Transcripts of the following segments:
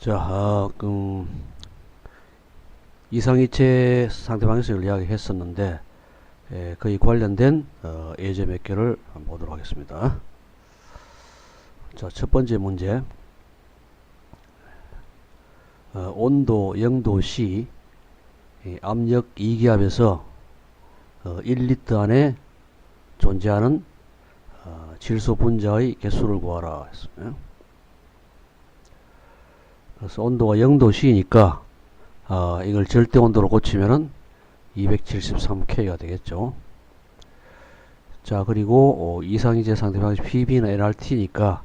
자, 이상이체 상태 방정식을 이야기했었는데, 거의 관련된 예제 몇 개를 한번 보도록 하겠습니다. 자, 첫 번째 문제. 온도 0도씨 압력 2기압에서 1리터 안에 존재하는 질소 분자의 개수를 구하라 했어요. 그래서 온도가 0도씨니까 이걸 절대 온도로 고치면은 273K가 되겠죠. 자, 그리고 이상이체 상태 방식 PB는 LRT니까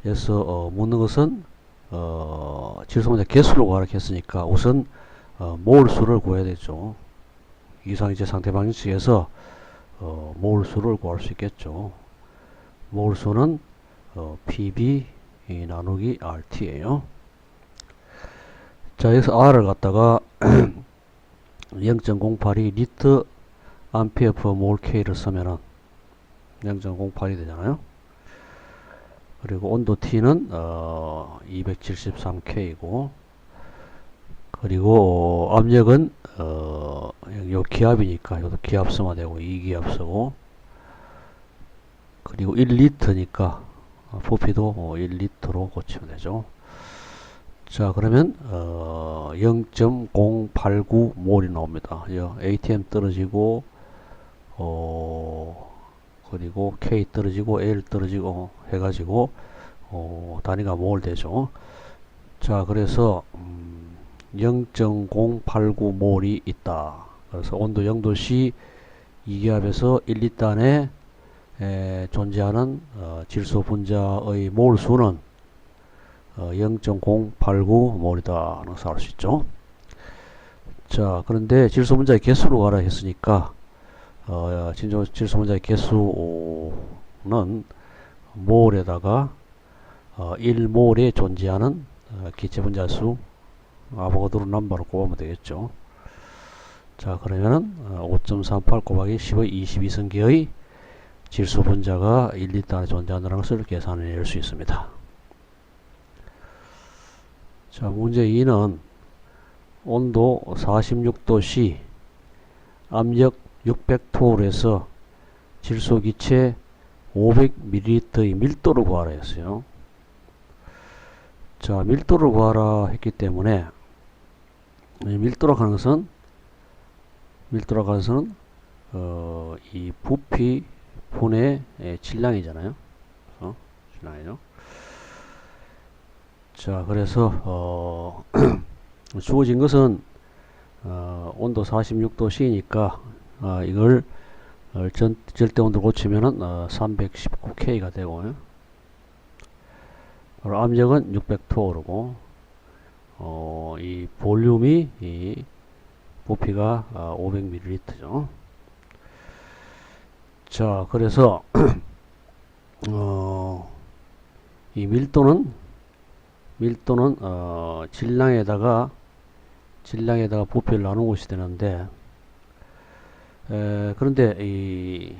여기서 묻는 것은 질소 분자 개수를 구하라 했으니까 우선 몰수를 구해야 되죠. 이상이체 상태 방식에서 몰수를 구할 수 있겠죠. 몰수는 PB 나누기 RT예요. 자, 여기서 R을 갖다가 0.082 리터 암페어 퍼 몰 K를 쓰면은 0.08이 되잖아요. 그리고 온도 T는 273K이고, 그리고 압력은 요 기압이니까 요도 기압수만 되고 2기압수고, 그리고 1리터니까 부피도 1리터로 고치면 되죠. 자, 그러면 0.089 몰이 나옵니다. ATM 떨어지고 그리고 K 떨어지고 L 떨어지고 해가지고 단위가 몰 되죠. 자, 그래서 0.089 몰이 있다. 그래서 온도 0도씨 2기압에서 1리터 안에 존재하는 질소 분자의 몰수는 0.089 몰이다 라는 것을 알 수 있죠. 자, 그런데 질소 분자의 개수로 가라 했으니까 질소 분자의 개수는 몰에다가 1몰에 존재하는 기체 분자 수 아보가드로 넘버로 곱하면 되겠죠. 자, 그러면은 5.38 곱하기 10의 22승계의 질소 분자가 1리터 안에 존재한다는 것을 계산해낼 수 있습니다. 자, 문제 2는 온도 46도씨 압력 600토르에서 질소 기체 500ml의 밀도를 구하라 했어요. 자, 밀도를 구하라 했기 때문에 밀도라고 하는 것은 이 부피 분의 질량이잖아요. 질량이죠. 자, 그래서 주어진 것은 온도 46도씨니까 이걸 절대 온도로 고치면은 319K가 되고요. 그리고 압력은 600토르고 이 볼륨이 이 부피가 500ml죠. 자, 그래서 이 밀도는 질량에다가 부피를 나누는 것이 되는데, 그런데 이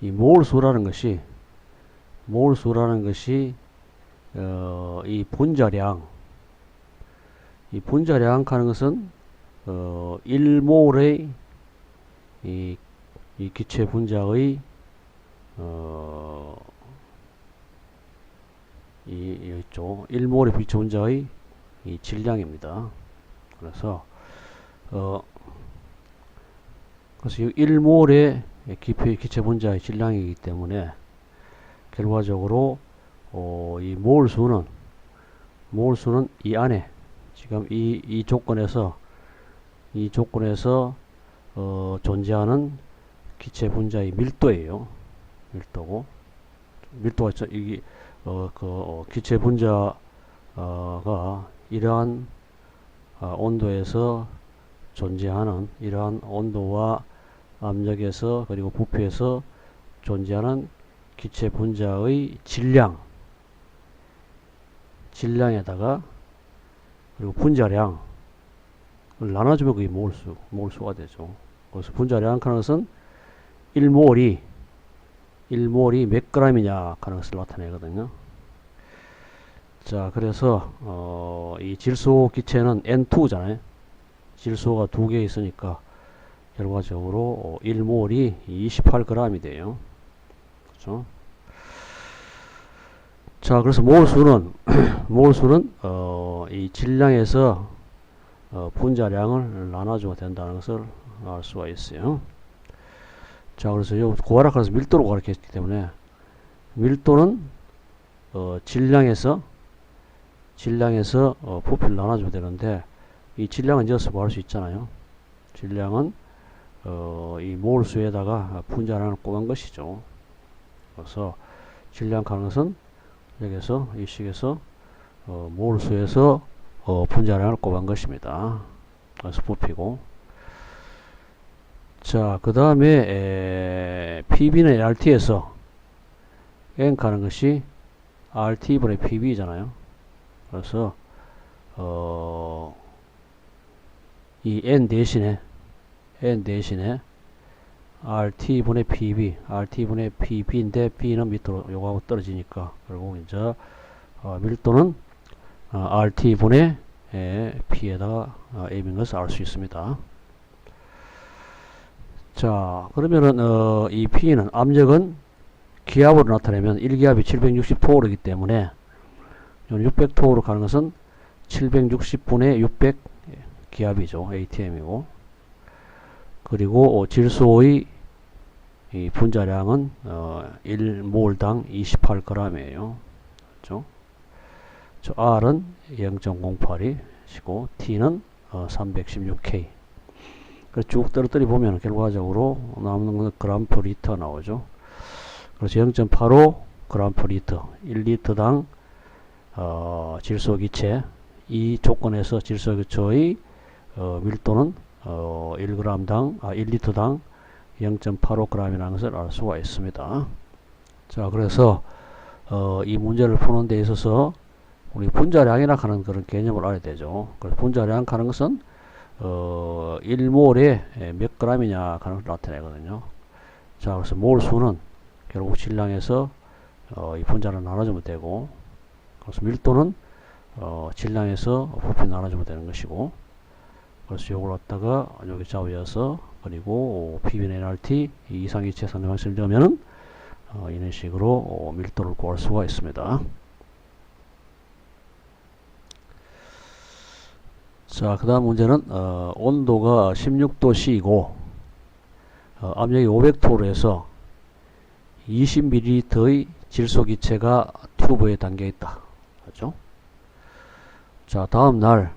몰수라는 것이 이 분자량 하는 것은 1몰의 이 기체 분자의 있죠. 1몰의 기체 분자의 이 질량입니다. 그래서 그래서 1몰의 기체 분자의 질량이기 때문에 결과적으로 이 몰수는 이 안에 지금 이 조건에서 존재하는 기체 분자의 밀도예요. 밀도가 이게 기체 분자가 이러한 온도에서 존재하는 이러한 온도와 압력에서 그리고 부피에서 존재하는 기체 분자의 질량에다가 그리고 분자량을 나눠주면 그게 몰수가 되죠. 그래서 분자량 하는 것은 1몰이 몇 g이냐 하는 것을 나타내거든요. 자, 그래서 이 질소 기체는 N2잖아요. 질소가 두 개 있으니까 결과적으로 1몰이 28g이 돼요. 그렇죠? 자, 그래서 몰수는 몰수는 이 질량에서 분자량을 나눠주면 된다는 것을 알 수가 있어요. 자, 그래서 요 고하락해서 밀도로 가르쳤기 때문에 밀도는 질량에서 부피를 나눠주면 되는데, 이 질량은 이어서 구할 수 있잖아요. 질량은 이 몰수에다가 분자량을 곱한 것이죠. 그래서 질량 가는 것은 여기서 이 식에서 몰수에서 분자량을 곱한 것입니다. 그래서 부피고. 자, 그 다음에 PB는 RT에서 N 가는 것이 RT분의 PB잖아요. 그래서 이 N 대신에 RT분의 PB인데 B는 밑으로 요거하고 떨어지니까 결국 이제 밀도는 RT분의 P에다가 M인 것을 알 수 있습니다. 자, 그러면은 이 P는 압력은 기압으로 나타내면 1기압이 760토르이기 때문에 600토르로 가는 것은 760분의 600 기압이죠. ATM이고. 그리고 질소의 이 분자량은 1몰당 28g이에요. 그렇죠? 저 R은 0.08이시고 T는 316K. 쭉 떨어뜨리 보면 결과적으로 남는 건 그램 퍼 리터 나오죠. 그래서 0.85 그램 퍼 리터, 1리터당 질소 기체, 이 조건에서 질소 기체의 밀도는 1리터당 0.85g이라는 것을 알 수가 있습니다. 자, 그래서 이 문제를 푸는 데 있어서 우리 분자량이라 하는 그런 개념을 알아야 되죠. 그래서 분자량 하는 것은 1몰에 몇 g이냐 하는 걸 나타내거든요. 자, 그래서 몰수는 결국 질량에서 이 분자를 나눠주면 되고, 그래서 밀도는 질량에서 부피 나눠주면 되는 것이고, 그래서 요걸 갖다가 여기 좌우여서 그리고 PB는 NRT 이상기체 상대방식을 넣으면은 이런 식으로 밀도를 구할 수가 있습니다. 자, 그 다음 문제는 온도가 16도 C이고 압력이 500토로 해서 20ml의 질소기체가 튜브에 담겨 있다. 그렇죠? 자, 다음 날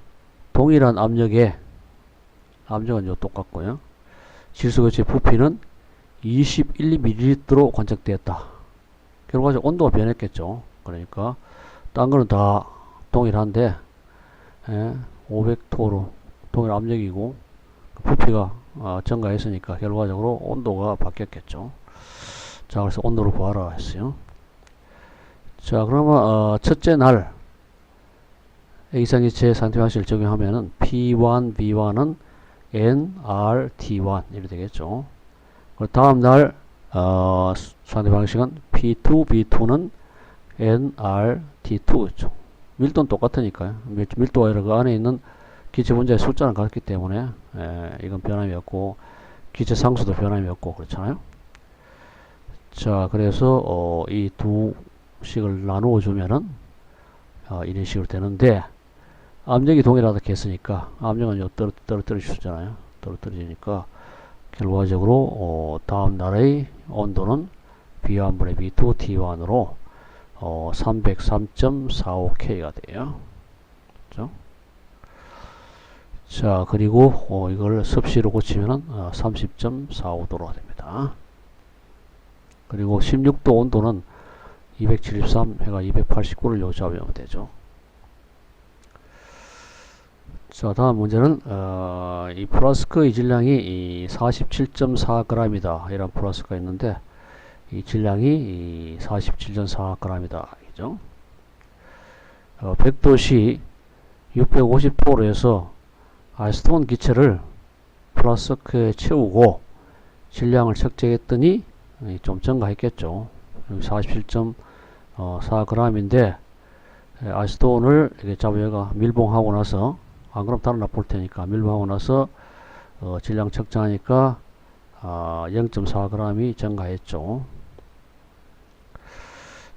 동일한 압력은 똑같고요. 질소기체 부피는 21ml로 관측되었다. 결과적으로 온도가 변했겠죠. 그러니까 딴 거는 다 동일한데 500토로 동일 압력이고 부피가 증가했으니까 결과적으로 온도가 바뀌었겠죠. 자, 그래서 온도를 구하라 했어요. 자, 그러면 첫째 날 이상기체 상태방식을 적용하면은 P1, V1은 nRT1 이렇게 되겠죠. 다음 날 상태방식은 P2, V2는 nRT2죠. 밀도는 똑같으니까요. 밀도가 그 안에 있는 기체 분자의 숫자는 같기 때문에 이건 변함이 없고 기체 상수도 변함이 없고 그렇잖아요. 자, 그래서 이 두 식을 나누어 주면은 이런 식으로 되는데, 압력이 동일하다 했으니까 압력은 떨어뜨려 주잖아요. 떨어뜨리니까 결과적으로 다음 날의 온도는 B1분의 B2 T1으로 303.45K가 돼요. 그렇죠? 자, 그리고 이걸 섭씨로 고치면은 30.45도가 됩니다. 그리고 16도 온도는 273 해가 289를 요잡으면 되죠. 자, 다음 문제는 이 플라스크의 질량이 47.4g이다 이런 플라스크가 있는데 이 질량이 47.4g이다 그죠? 100도씨 650도로 해서 아이스톤 기체를 플라스크에 채우고 질량을 측정했더니 좀 증가했겠죠. 47.4g인데 아시톤을 이렇게 잡아가 밀봉하고 나서, 안 그럼 다른 볼 테니까 밀봉하고 나서 질량 측정하니까 0.4g이 증가했죠.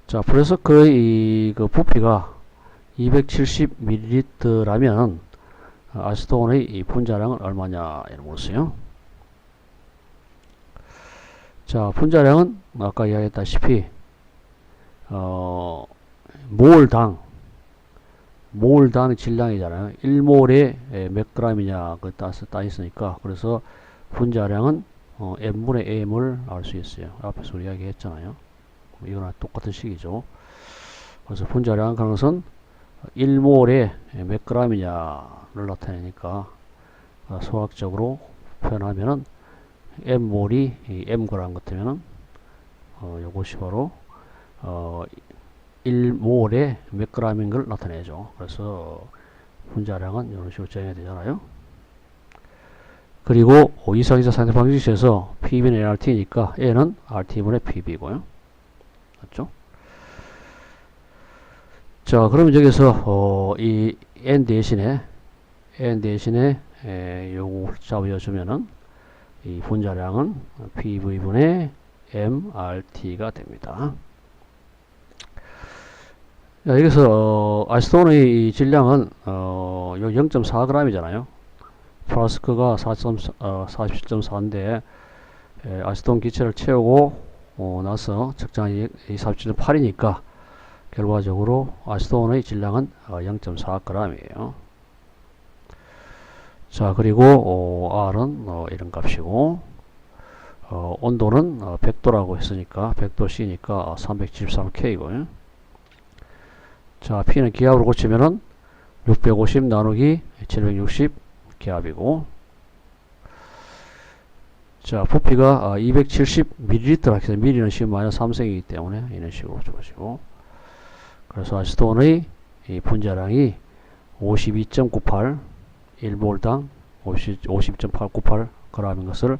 자, 프레스크의 그 부피가 270ml라면 아시톤의 이 분자량은 얼마냐 이런 물었어요. 자, 분자량은 아까 이야기했다시피 몰당 질량이잖아요. 1몰에 몇 g이냐 그 따 있으니까, 그래서 분자량은 n분의 m을 알 수 있어요. 앞에서 이야기했잖아요. 이거랑 똑같은 식이죠. 그래서 분자량 가능성 1몰에 몇 g이냐를 나타내니까 수학적으로 표현하면은 m몰이 mg 같으면은 요것이 바로 1몰에 몇 g인 걸 나타내죠. 그래서 분자량은 이런 식으로 정해야 되잖아요. 그리고 이상기차 상태 방정식에서 PB는 nRT니까 n은 RT분의 PB고요. 맞죠? 자, 그러면 여기서 이 n 대신에 요걸 잡아주면은 이 분자량은 PV분의 mRT가 됩니다. 자, 여기서 아시톤의 질량은 요 0.4g이잖아요. 플라스크가 47.4인데 아시톤 기체를 채우고 나서 측정이 47.8이니까 결과적으로 아시톤의 질량은 0.4g이에요. 자, 그리고 R은 이런 값이고, 온도는 100도라고 했으니까 100도 C니까 373K고요. 자, P는 기압으로 고치면은 650 나누기 760 기압이고, 자, 부피가 270ml라 해서 ml는 10-3승이기 때문에 이런 식으로 주어지고, 그래서 아시톤의 이 분자량이 52.98 1몰당 50.898g인 것을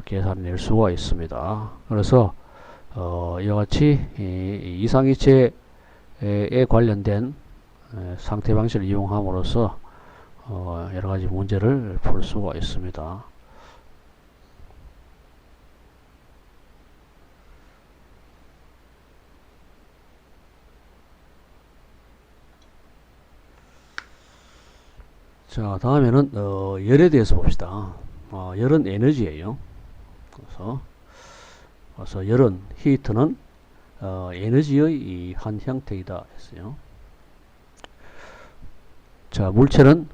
계산해낼 수가 있습니다. 그래서 이와 같이 이상기체에 관련된 상태 방식을 이용함으로써 여러가지 문제를 풀 수가 있습니다. 자, 다음에는 열에 대해서 봅시다. 열은 에너지예요. 그래서 열은 히트는 에너지의 한 형태이다 했어요. 자, 물체는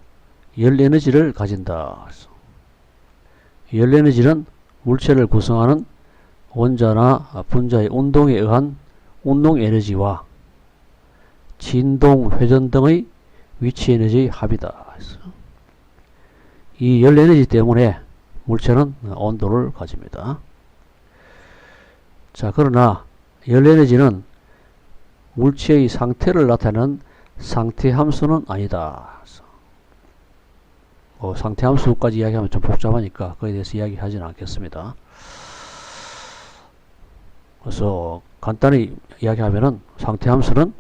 열 에너지를 가진다. 열 에너지는 물체를 구성하는 원자나 분자의 운동에 의한 운동 에너지와 진동, 회전 등의 위치 에너지의 합이다. 이 열 에너지 때문에 물체는 온도를 가집니다. 자, 그러나 열 에너지는 물체의 상태를 나타내는 상태 함수는 아니다. 상태 함수까지 이야기하면 좀 복잡하니까 그에 대해서 이야기하지는 않겠습니다. 그래서 간단히 이야기하면은 상태 함수는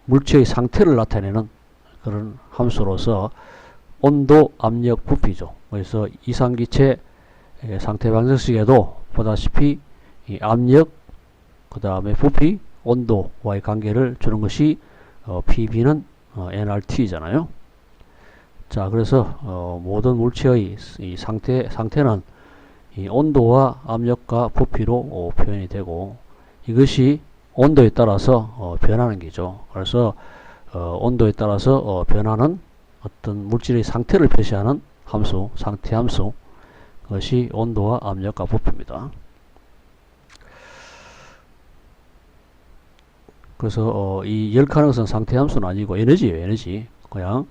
물체의 상태를 나타내는 그런 함수로서 온도, 압력, 부피죠. 그래서 이상기체 상태 방정식에도 보다시피 이 압력, 그 다음에 부피, 온도와의 관계를 주는 것이 PB는 nRT잖아요. 자, 그래서 모든 물체의 이 상태는 이 온도와 압력과 부피로 표현이 되고, 이것이 온도에 따라서 변하는 게죠. 그래서 온도에 따라서 변하는 어떤 물질의 상태를 표시하는 함수, 상태 함수, 그것이 온도와 압력과 부피입니다. 그래서 이 열 가능성 상태 함수는 아니고 에너지예요. 에너지. 그냥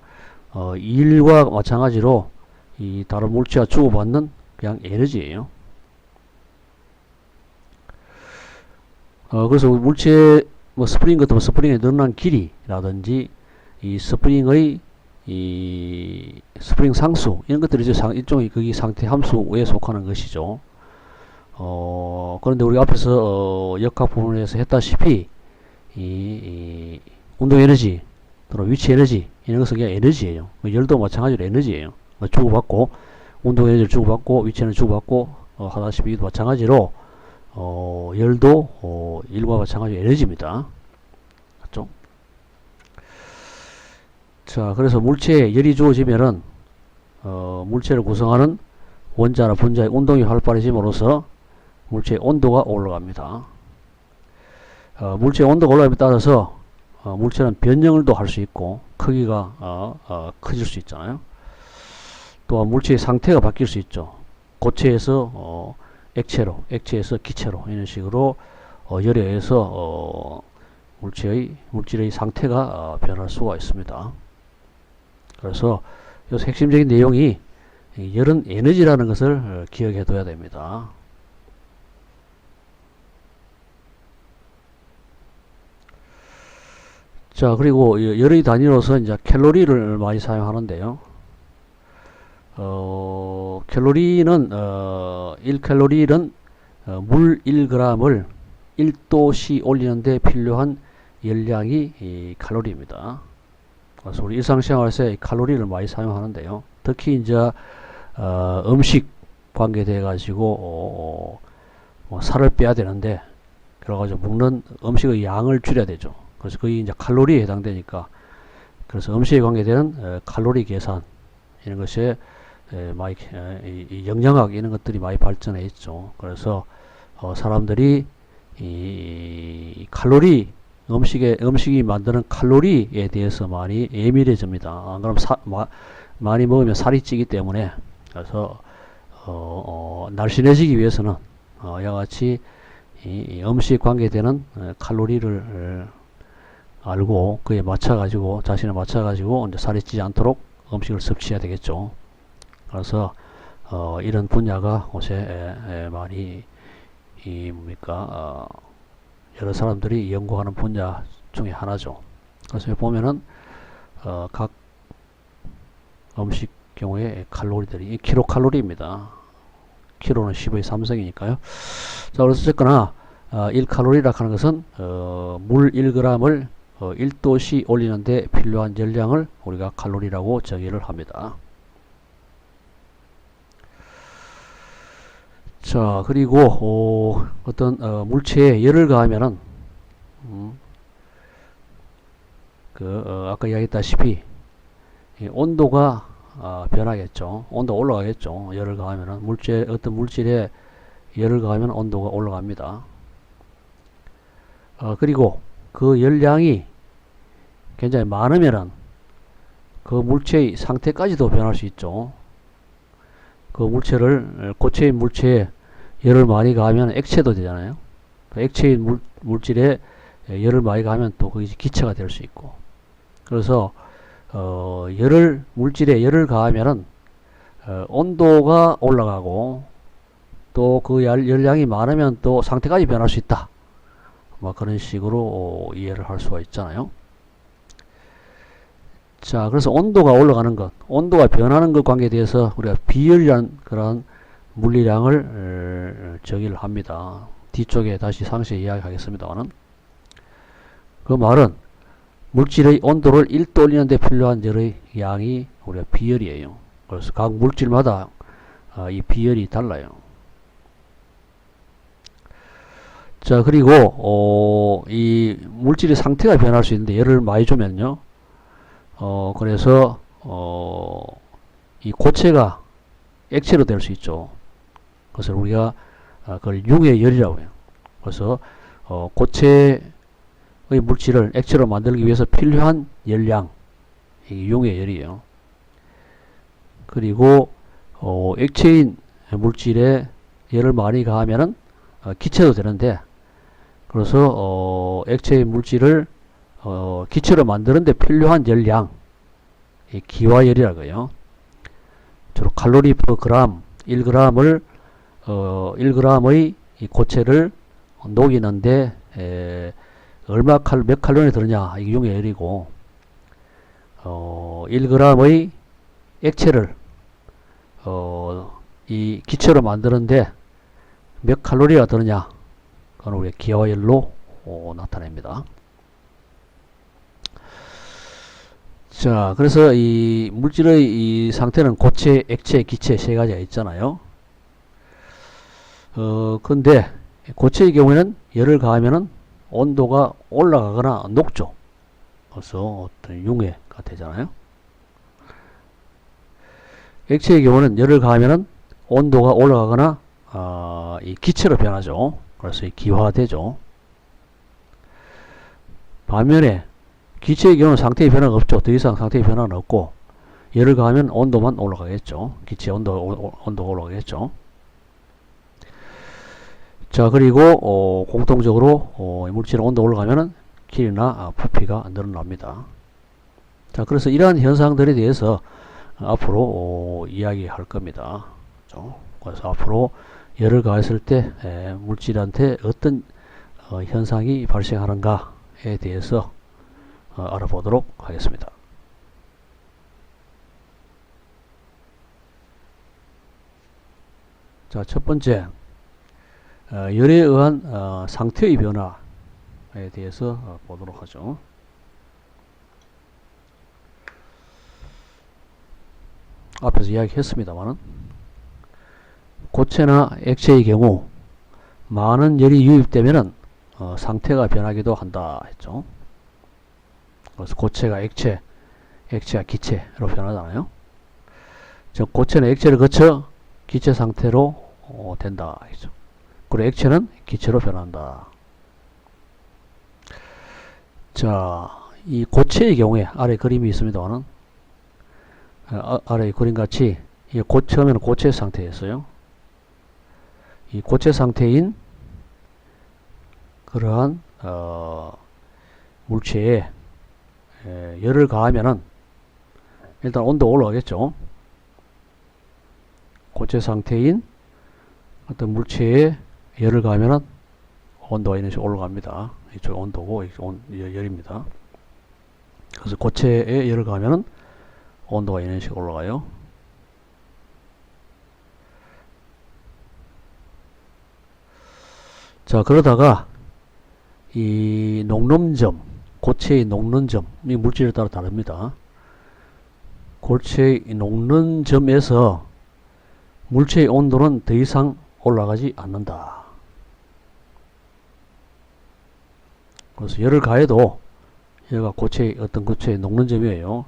일과 마찬가지로 이 다른 물체가 주고받는 그냥 에너지예요. 그래서 물체 뭐 스프링 같으면 스프링에 늘어난 길이라든지 이 스프링의 이 스프링 상수 이런 것들이 이제 일종의 거기 상태 함수에 속하는 것이죠. 그런데 우리 앞에서 역학 부분에서 했다시피 이 운동 에너지 또는 위치 에너지 이런 것은 그냥 에너지예요. 열도 마찬가지로 에너지예요. 주고받고 운동 에너지를 주고받고 위치 에너지 주고받고 하다시피 마찬가지로 열도 일과 마찬가지로 에너지입니다. 맞죠? 자, 그래서 물체에 열이 주어지면은 물체를 구성하는 원자나 분자의 운동이 활발해짐으로써 물체의 온도가 올라갑니다. 물체의 온도가 올라감에 따라서 물체는 변형을 또 할 수 있고 크기가 커질 수 있잖아요. 또한 물체의 상태가 바뀔 수 있죠. 고체에서 액체로, 액체에서 기체로 이런 식으로 열에 의해서 물질의 상태가 변할 수가 있습니다. 그래서 여기서 핵심적인 내용이 열은 에너지라는 것을 기억해 둬야 됩니다. 자, 그리고 열의 단위로서 이제 캘로리를 많이 사용하는데요. 캘로리는 1캘로리는 물 1g을 1도씨 올리는데 필요한 열량이 칼로리입니다. 그래서 우리 일상생활에서 칼로리를 많이 사용하는데요. 특히 이제 음식 관계돼 가지고 살을 빼야 되는데 그래가지고 먹는 음식의 양을 줄여야 되죠. 그래서 그게 이제 칼로리에 해당되니까 그래서 음식에 관계되는 칼로리 계산 이런 것이 많이 이 영양학 이런 것들이 많이 발전해 있죠. 그래서 사람들이 이 칼로리 음식이 만드는 칼로리에 대해서 많이 예민해집니다. 안 그러면 많이 먹으면 살이 찌기 때문에 그래서 날씬해지기 위해서는 이와 같이 이 음식 관계되는 칼로리를 알고 그에 맞춰가지고 자신을 맞춰가지고 이제 살이 찌지 않도록 음식을 섭취해야 되겠죠. 그래서 이런 분야가 요새 많이 여러 사람들이 연구하는 분야 중에 하나죠. 그래서 보면은 각 음식 경우에 칼로리들이 킬로칼로리입니다. 킬로는 10의 3승이니까요. 자, 그래서 어쨌거나 1칼로리라 하는 것은 물 1g을 1도씨 올리는데 필요한 열량을 우리가 칼로리라고 정의를 합니다. 자, 그리고 어떤 물체에 열을 가하면은 아까 이야기했다시피 온도가 변하겠죠. 온도가 올라가겠죠. 열을 가하면은 어떤 물질에 열을 가하면 온도가 올라갑니다. 그리고 그 열량이 굉장히 많으면은 그 물체의 상태까지도 변할 수 있죠. 그 물체를 고체인 물체에 열을 많이 가하면 액체도 되잖아요. 그 액체인 물질에 열을 많이 가하면 또 그게 기체가 될 수 있고. 그래서 물질에 열을 가하면은 온도가 올라가고 또 그 열량이 많으면 또 상태까지 변할 수 있다. 뭐 그런 식으로 이해를 할 수가 있잖아요. 자, 그래서 온도가 올라가는 것, 온도가 변하는 것 관계에 대해서 우리가 비열이라는 그런 물리량을 정의를 합니다. 뒤쪽에 다시 상세히 이야기하겠습니다만은 그 말은 물질의 온도를 1도 올리는 데 필요한 열의 양이 우리가 비열이에요. 그래서 각 물질마다 이 비열이 달라요. 자, 그리고 이 물질의 상태가 변할 수 있는데 열을 많이 주면요. 그래서 이 고체가 액체로 될 수 있죠. 그래서 우리가 그걸 융의 열이라고 해요. 그래서 고체의 물질을 액체로 만들기 위해서 필요한 열량, 이 융의 열이에요. 그리고 액체인 물질에 열을 많이 가하면은 기체도 되는데, 그래서 액체의 물질을 기체로 만드는데 필요한 열량, 이 기화열이라고 해요. 주로 칼로리 per 그램, 1g을 1g의 이 고체를 녹이는데 몇 칼로리 들으냐, 이게 융의 열이고, 1g의 액체를 이 기체로 만드는데 몇 칼로리가 드느냐, 그건 우리가 기화열로 나타냅니다. 자, 그래서 이 물질의 이 상태는 고체, 액체, 기체 세 가지가 있잖아요. 근데 고체의 경우에는 열을 가하면은 온도가 올라가거나 녹죠. 그래서 어떤 융해가 되잖아요. 액체의 경우는 열을 가하면은 온도가 올라가거나 이 기체로 변하죠. 그래서 이 기화되죠. 반면에 기체의 경우는 상태의 변화가 없죠. 더 이상 상태의 변화는 없고 열을 가하면 온도만 올라가겠죠. 기체 온도가 올라가겠죠. 자, 그리고 공통적으로 물질의 온도가 올라가면은 길이나 부피가 늘어납니다. 자, 그래서 이러한 현상들에 대해서 앞으로 이야기할 겁니다. 그래서 앞으로 열을 가했을 때 물질한테 어떤 현상이 발생하는가에 대해서 알아보도록 하겠습니다. 자, 첫 번째, 열에 의한 상태의 변화에 대해서 보도록 하죠. 앞에서 이야기했습니다만은 고체나 액체의 경우 많은 열이 유입되면은 상태가 변하기도 한다 했죠. 그래서 고체가 액체, 액체가 기체로 변하잖아요. 즉 고체는 액체를 거쳐 기체 상태로 된다 했죠. 그리고 액체는 기체로 변한다. 자, 이 고체의 경우에 아래 그림이 있습니다만은 아래 그림같이 처음에는 고체 상태였어요. 이 고체 상태인 그러한 물체에 열을 가하면은 일단 온도가 올라가겠죠. 고체 상태인 어떤 물체에 열을 가하면은 온도가 이런 식으로 올라갑니다. 이쪽 온도고 이쪽 열입니다. 그래서 고체에 열을 가하면은 온도가 이런 식으로 올라가요. 자, 그러다가 이 녹는점, 고체의 녹는 점이 물질에 따라 다릅니다. 고체의 녹는 점에서 물체의 온도는 더 이상 올라가지 않는다. 그래서 열을 가해도 얘가 어떤 고체의 녹는 점이에요.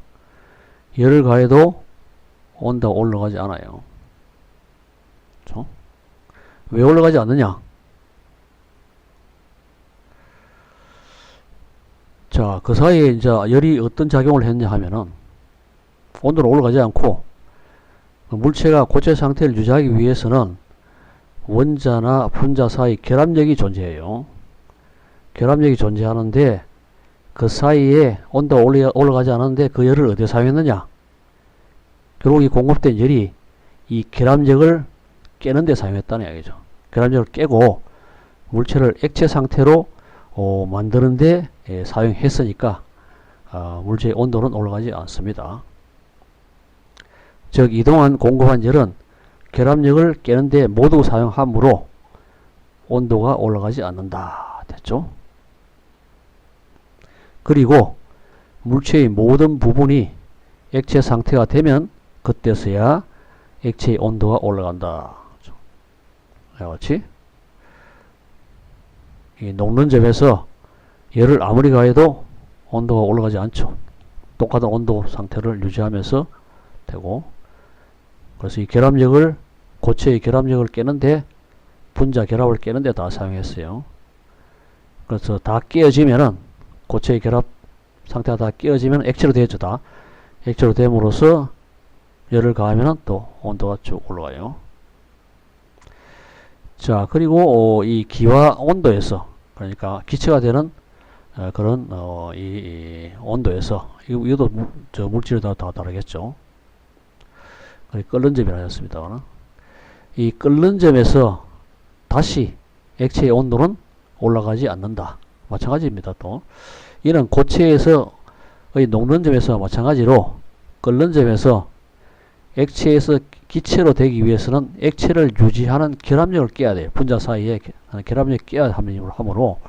열을 가해도 온도가 올라가지 않아요. 그렇죠? 왜 올라가지 않느냐? 자, 그 사이에 이제 열이 어떤 작용을 했냐 하면은 온도는 올라가지 않고 물체가 고체 상태를 유지하기 위해서는 원자나 분자 사이 결합력이 존재해요. 결합력이 존재하는데 그 사이에 온도가 올라가지 않았는데 그 열을 어디에 사용했느냐? 결국 이 공급된 열이 이 결합력을 깨는 데 사용했다는 이야기죠. 결합력을 깨고 물체를 액체 상태로 만드는데 사용했으니까 물체의 온도는 올라가지 않습니다. 즉 이동안 공급한 열은 결합력을 깨는데 모두 사용하므로 온도가 올라가지 않는다 됐죠. 그리고 물체의 모든 부분이 액체 상태가 되면 그때서야 액체의 온도가 올라간다. 그렇지? 이 녹는 점에서 열을 아무리 가해도 온도가 올라가지 않죠. 똑같은 온도 상태를 유지하면서 되고, 그래서 이 결합력을 고체의 결합력을 깨는데 분자 결합을 깨는데 다 사용했어요. 그래서 다 깨어지면은 고체의 결합 상태가 다 깨어지면 액체로 되죠. 다 액체로 됨으로써 열을 가하면은 또 온도가 쭉 올라가요. 자, 그리고 이 기화 온도에서, 그러니까 기체가 되는 그런 이 온도에서, 이것도 물질에 따라 다 다르겠죠. 끓는 점이라 하셨습니다. 이 끓는 점에서 다시 액체의 온도는 올라가지 않는다. 마찬가지입니다. 또 이는 고체에서의 녹는 점에서 마찬가지로 끓는 점에서 액체에서 기체로 되기 위해서는 액체를 유지하는 결합력을 깨야 돼요. 분자 사이에 결합력을 깨야 하므로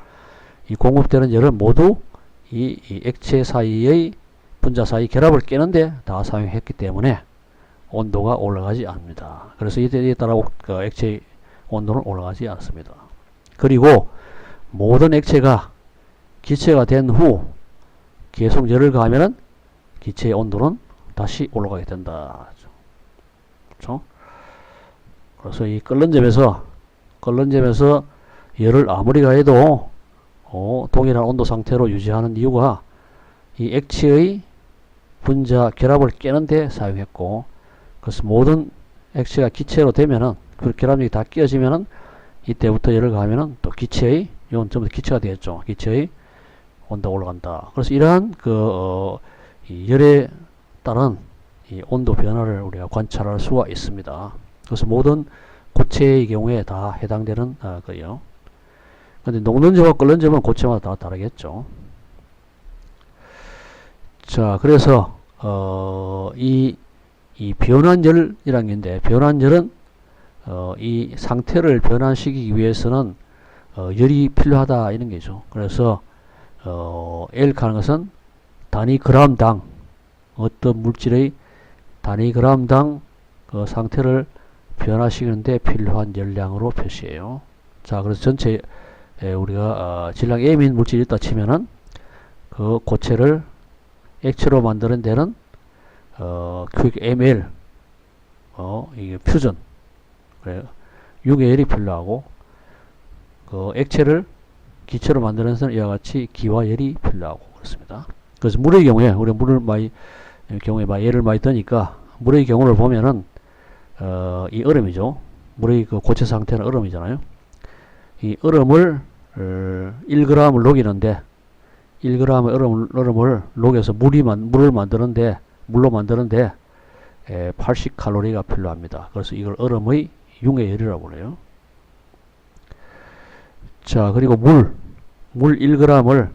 이 공급되는 열은 모두 이 액체 사이의 분자 사이 결합을 깨는데 다 사용했기 때문에 온도가 올라가지 않습니다. 그래서 이에 따라 그 액체의 온도는 올라가지 않습니다. 그리고 모든 액체가 기체가 된 후 계속 열을 가하면은 기체의 온도는 다시 올라가게 된다. 그렇죠? 그래서 이 끓는 점에서 열을 아무리 가해도 동일한 온도 상태로 유지하는 이유가 이 액체의 분자 결합을 깨는 데 사용했고, 그래서 모든 액체가 기체로 되면은 그 결합력이 다 끼어지면은 이때부터 열을 가하면은 또 기체의, 이건 전부 기체가 되겠죠. 기체의 온도가 올라간다. 그래서 이러한 이 열에 따른 이 온도 변화를 우리가 관찰할 수가 있습니다. 그래서 모든 고체의 경우에 다 해당되는 거예요. 근데 녹는 점과 끓는 점은 고체마다 다 다르겠죠. 자, 그래서 이 변환열이라는 게 있는데, 변환열은 이 상태를 변환시키기 위해서는 열이 필요하다 이런 게죠. 그래서 L 하는 것은 단위 그램당, 어떤 물질의 단위 그램당 그 상태를 변화시키는데 필요한 열량으로 표시해요. 자, 그래서 전체 우리가 질량 M인 물질이 있다 치면은 그 고체를 액체로 만드는 데는 QML 이게 퓨전, 그래 융의 열이 필요하고, 그 액체를 기체로 만드는 데는 이와 같이 기화열이 필요하고 그렇습니다. 그래서 물의 경우에 우리가 물을 많이 예를 많이 드니까 물의 경우를 보면은 이 얼음이죠. 물의 그 고체 상태는 얼음이잖아요. 이 얼음을 1g을 녹이는데 1g의 얼음을 녹여서 물로 만드는데 80칼로리가 필요합니다. 그래서 이걸 얼음의 융의 열이라고 그래요. 자, 그리고 물 1g을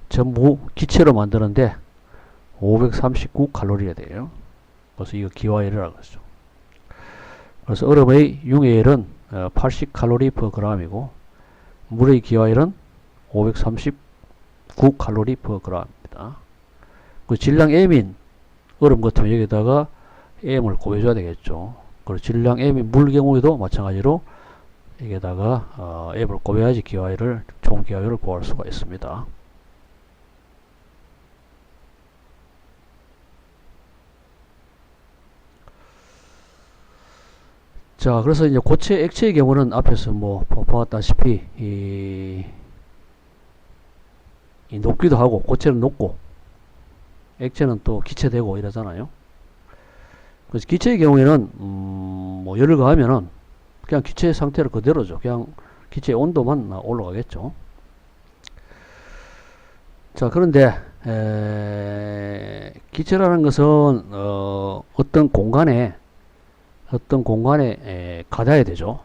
전부 기체로 만드는데 539칼로리가 돼요. 그래서 이거 기화열이라고 그러죠. 그래서 얼음의 융의 열은 80칼로리 per g이고 물의 기화열은 539칼로리 per g입니다. 그 질량 M인 얼음 같으면 여기다가 M을 곱해줘야 되겠죠. 그리고 질량 M인 물 경우에도 마찬가지로 여기다가 M을 곱해야지 기화열을, 총 기화열을 구할 수가 있습니다. 자, 그래서 이제 고체, 액체의 경우는 앞에서 뭐 보았다시피 이 녹기도 하고, 고체는 녹고 액체는 또 기체되고 이러잖아요. 그래서 기체의 경우에는 뭐 열을 가하면은 그냥 기체 상태를 그대로죠. 그냥 기체의 온도만 올라가겠죠. 자, 그런데 기체라는 것은 어떤 공간에 가둬야 되죠.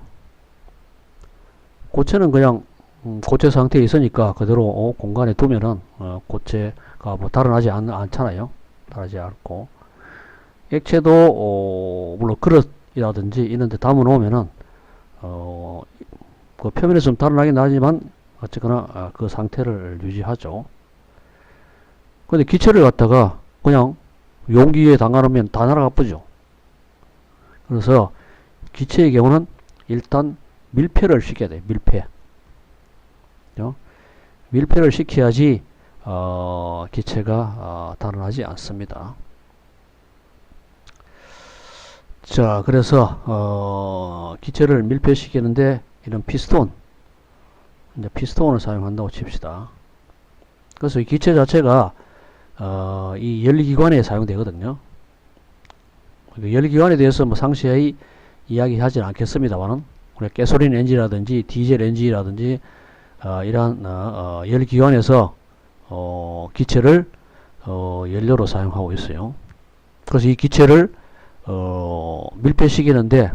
고체는 그냥 고체 상태에 있으니까 그대로 공간에 두면은 고체가 뭐 달아나지 않잖아요. 달아나지 않고, 액체도 물론 그릇이라든지 이런 데 담아 놓으면은 그 표면에서 좀 달아나긴 하지만 어쨌거나 그 상태를 유지하죠. 근데 기체를 갖다가 그냥 용기에 담가 놓으면 다 날아가 버죠. 그래서 기체의 경우는 일단 밀폐를 시켜야 돼요. 밀폐를 시켜야지 기체가 달아나지 않습니다. 자, 그래서 기체를 밀폐시키는데 이런 피스톤, 이제 피스톤을 사용한다고 칩시다. 그래서 이 기체 자체가 이 열기관에 사용되거든요. 열기관에 대해서 뭐 상세히 이야기하지는 않겠습니다만은, 가솔린 엔진이라든지 디젤 엔진이라든지 이러한 열기관에서 기체를 연료로 사용하고 있어요. 그래서 이 기체를 밀폐시키는데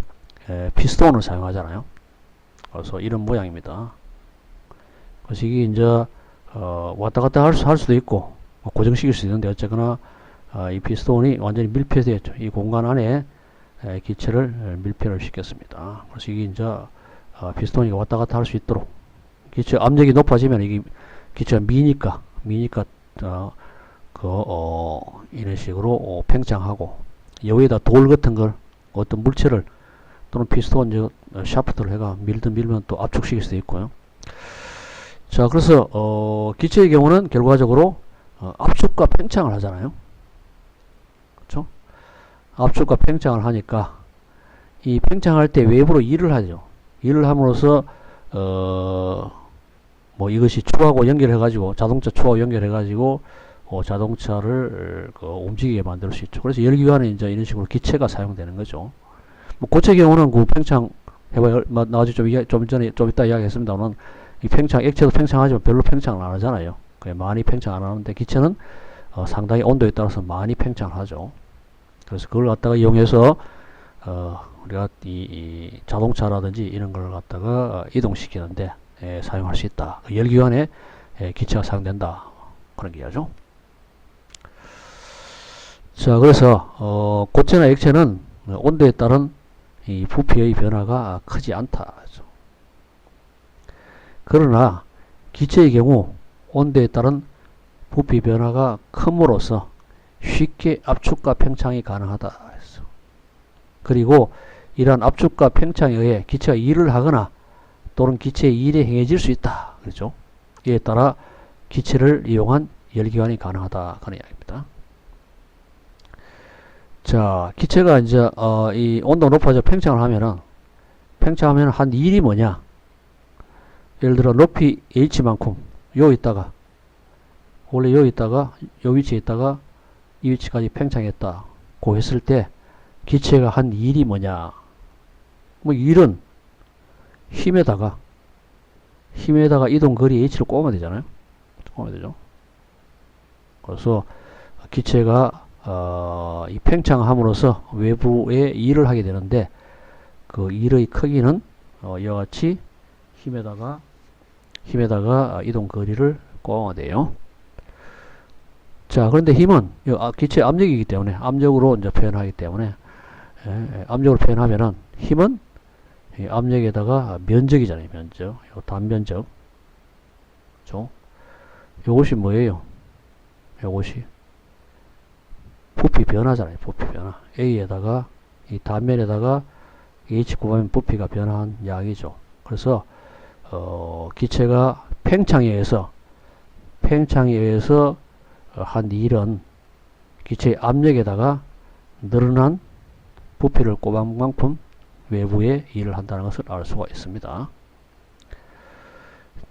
피스톤을 사용하잖아요. 그래서 이런 모양입니다. 그래서 이게 이제 왔다 갔다 할 수도 있고 고정시킬 수 있는데, 어쨌거나 이 피스톤이 완전히 밀폐되었죠. 이 공간 안에 기체를 밀폐를 시켰습니다. 그래서 이게 이제 피스톤이 왔다 갔다 할 수 있도록, 기체 압력이 높아지면 이게 기체가 미니까 이런 식으로 팽창하고, 여기에다 돌 같은 걸, 어떤 물체를 또는 피스톤, 샤프트를 해가 밀면 또 압축시킬 수도 있고요. 자, 그래서 기체의 경우는 결과적으로 압축과 팽창을 하잖아요. 그렇죠? 압축과 팽창을 하니까 이 팽창할 때 외부로 일을 하죠. 일을 함으로써 뭐 이것이 추하고 연결해가지고, 자동차 추하고 연결해가지고 자동차를 움직이게 만들 수 있죠. 그래서 열기관에 이제 이런 식으로 기체가 사용되는 거죠. 뭐 고체 경우는 그 팽창 해봐요. 나중에 좀 이따 이야기했습니다만, 이 팽창, 액체도 팽창하지만 별로 팽창을 안 하잖아요. 많이 팽창 안 하는데, 기체는 상당히 온도에 따라서 많이 팽창을 하죠. 그래서 그걸 갖다가 이용해서 우리가 이 자동차라든지 이런 걸 갖다가 이동시키는데 사용할 수 있다. 열기관에 기체가 사용된다. 그런 얘기죠. 자, 그래서 고체나 액체는 온도에 따른 이 부피의 변화가 크지 않다. 그러나 기체의 경우 온도에 따른 부피 변화가 큼으로써 쉽게 압축과 팽창이 가능하다. 그리고 이러한 압축과 팽창에 의해 기체가 일을 하거나 또는 기체의 일에 행해질 수 있다. 그렇죠? 이에 따라 기체를 이용한 열기관이 가능하다. 그런 이야기입니다. 자, 기체가 이제 이 온도가 높아져 팽창하면 한 일이 뭐냐? 예를 들어 높이 h만큼 요 있다가, 원래 요 있다가 요 위치에 있다가 이 위치까지 팽창했다 고 했을 때 기체가 한 일이 뭐냐? 뭐 일은 힘에다가 이동 거리 h를 꼽으면 되잖아요. 꼽으면 되죠. 그래서 기체가 이 팽창함으로써 외부에 일을 하게 되는데, 그 일의 크기는 이와 같이 힘에다가 이동 거리를 꼽으면 돼요. 자, 그런데 힘은 기체 압력이기 때문에, 압력으로 이제 표현하기 때문에, 압력으로 표현하면은 힘은 압력에다가 면적이잖아요. 면적. 단면적. 그렇죠? 요것이 뭐예요? 요것이 부피 변화잖아요. 부피 변화. A에다가 이 단면에다가 H 곱하면 부피가 변화한 양이죠. 그래서 기체가 팽창에 의해서 한 일은 기체의 압력에다가 늘어난 부피를 꼽은 만큼 외부에 일을 한다는 것을 알 수가 있습니다.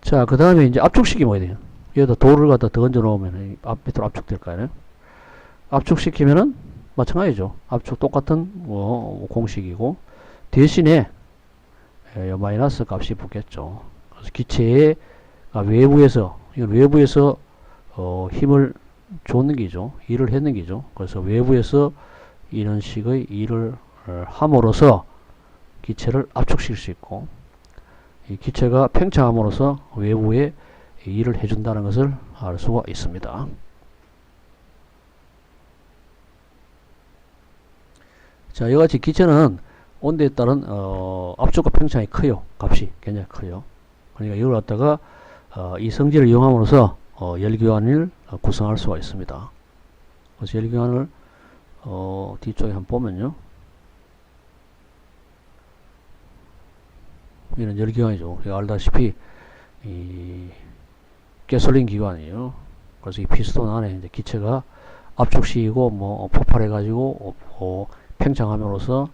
자, 그 다음에 이제 압축시키면 돼요. 여기다 돌을 갖다 더 얹어 놓으면 밑으로 압축될까요? 압축시키면은 마찬가지죠. 압축 똑같은 공식이고, 대신에 마이너스 값이 붙겠죠. 그래서 기체의 외부에서 힘을 줬는 기죠. 일을 했는 기죠. 그래서 외부에서 이런 식의 일을 함으로써 기체를 압축시킬 수 있고, 이 기체가 팽창함으로써 외부에 일을 해준다는 것을 알 수가 있습니다. 자, 이와같이 기체는 온도에 따른 압축과 팽창이 커요. 값이 굉장히 커요. 그러니까 이걸 갖다가 이 성질을 이용함으로써 열기관을 구성할 수가 있습니다. 그래서 열기관을 뒤쪽에 한번 보면요, 이는 열기관이죠. 알다시피 이 가솔린 기관이에요. 그래서 이 피스톤 안에 이제 기체가 압축시키고 폭발해가지고 팽창함으로써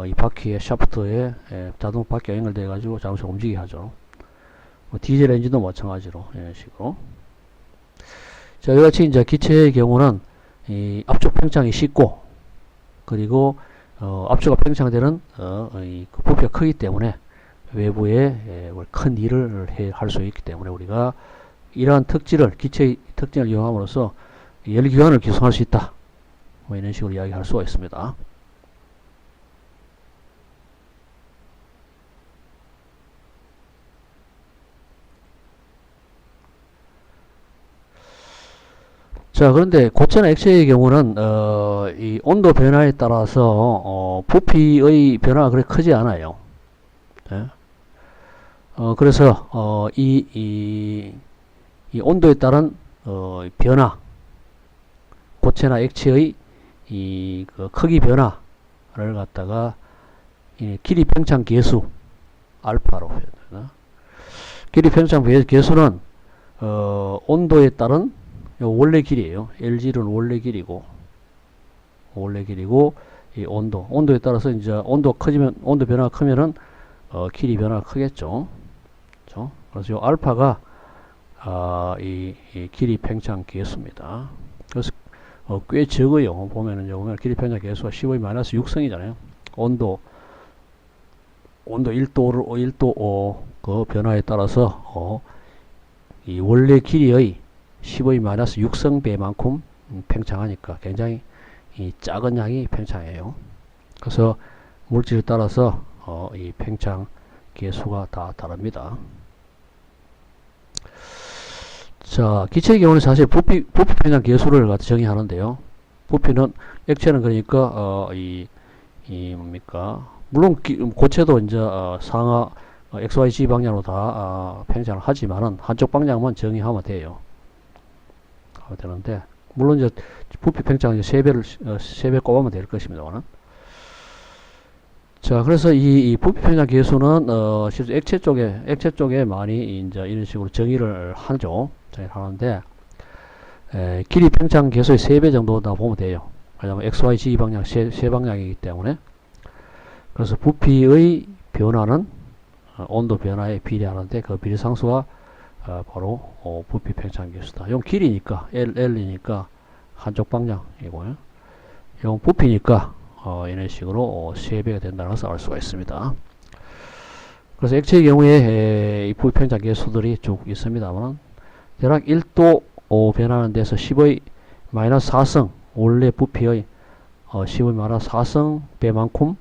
이 바퀴의 샤프트에 자동 바퀴가 연결돼 가지고 자동차가 움직이게 하죠. 디젤 엔진도 마찬가지로 이런 식으로. 자, 이같이 이제 기체의 경우는 이 압축 팽창이 쉽고, 그리고 압축과 팽창되는 이 부피가 크기 때문에 외부에 큰 일을 할 수 있기 때문에 우리가 이러한 기체의 특징을 이용함으로써 열기관을 구성할 수 있다. 이런 식으로 이야기할 수가 있습니다. 자, 그런데 고체나 액체의 경우는 이 온도 변화에 따라서 부피의 변화가 그렇게 크지 않아요. 네? 그래서 이 온도에 따른 변화, 고체나 액체의 이 그 크기 변화를 갖다가 이 길이 평창 계수 알파로 표현되나. 길이 평창 계수는 온도에 따른 원래 길이에요. LG는 원래 길이고 이 온도에 따라서 이제 온도 변화가 크면은 길이 변화가 크겠죠. 그렇죠? 그래서 이 알파가 이 길이 평창 계수입니다. 그래서 꽤 적어요. 보면 길이 평창 계수가 15-6성이잖아요. 온도 1도 그 변화에 따라서 이 원래 길이의 15-6성배만큼 팽창하니까 굉장히 이 작은 양이 팽창해요. 그래서 물질에 따라서 이 팽창 계수가 다 다릅니다. 자, 기체의 경우는 사실 부피 팽창 계수를 갖다 정의하는데요. 부피는 액체는 그러니까 뭡니까? 물론 고체도 이제 상하 XYZ 방향으로 다 팽창을 하지만은 한쪽 방향만 정의하면 돼요. 하면 되는데 물론 이제 부피 팽창은 3배 꼽으면 될 것입니다만은. 자, 그래서 이 부피 팽창 계수는 실제 액체 쪽에 많이 이제 이런 식으로 정의를 하죠. 정의를 하는데 길이 팽창 계수의 3배 정도다 보면 돼요. 왜냐면 XYZ 방향 세 방향이기 때문에. 그래서 부피의 변화는 온도 변화에 비례하는데 그 비례상수가 바로 부피 팽창 계수다. 이건 길이니까 L이니까 한쪽 방향이고요. 이건 부피니까 이런 식으로 3배가 된다는 것을 알 수가 있습니다. 그래서 액체의 경우에 이 부피 팽창 계수들이 쭉 있습니다만 대략 1도 변하는 데서 10의 마이너스 4성 원래 부피의 10의 마이너스 4성 배만큼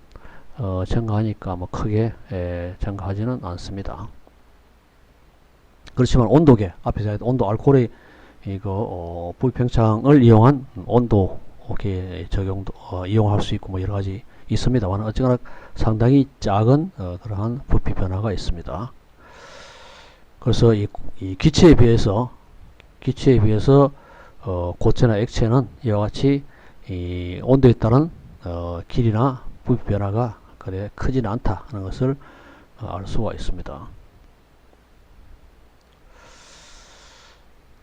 증가하니까 뭐 크게 증가하지는 않습니다. 그렇지만 온도계 앞에서 온도 알코올의 이거 부피 팽창을 이용한 온도계 적용도 이용할 수 있고 뭐 여러 가지 있습니다만 어쨌거나 상당히 작은 그러한 부피 변화가 있습니다. 그래서 이 기체에 비해서 고체나 액체는 이와 같이 이 온도에 따른 길이나 부피 변화가 그래 크지는 않다는 것을 알 수가 있습니다.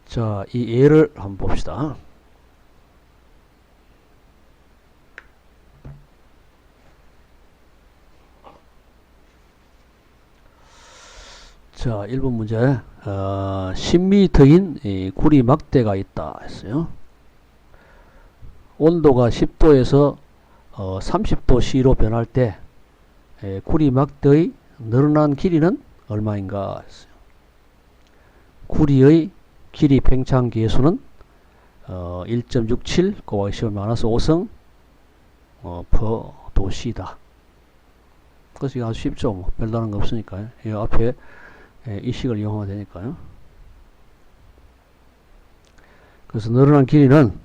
자, 이 예를 한번 봅시다. 자, 1번 문제 10m인 구리 막대가 있다 했어요. 온도가 10도에서 30도 C로 변할 때 구리 막대의 늘어난 길이는 얼마인가 했어요. 구리의 길이 팽창 계수는 1.67 곱하기 10-5성 per 도시다. 그래서 이거 아주 쉽죠. 뭐 별다른 거 없으니까요. 이 앞에 이 식을 이용하면 되니까요. 그래서 늘어난 길이는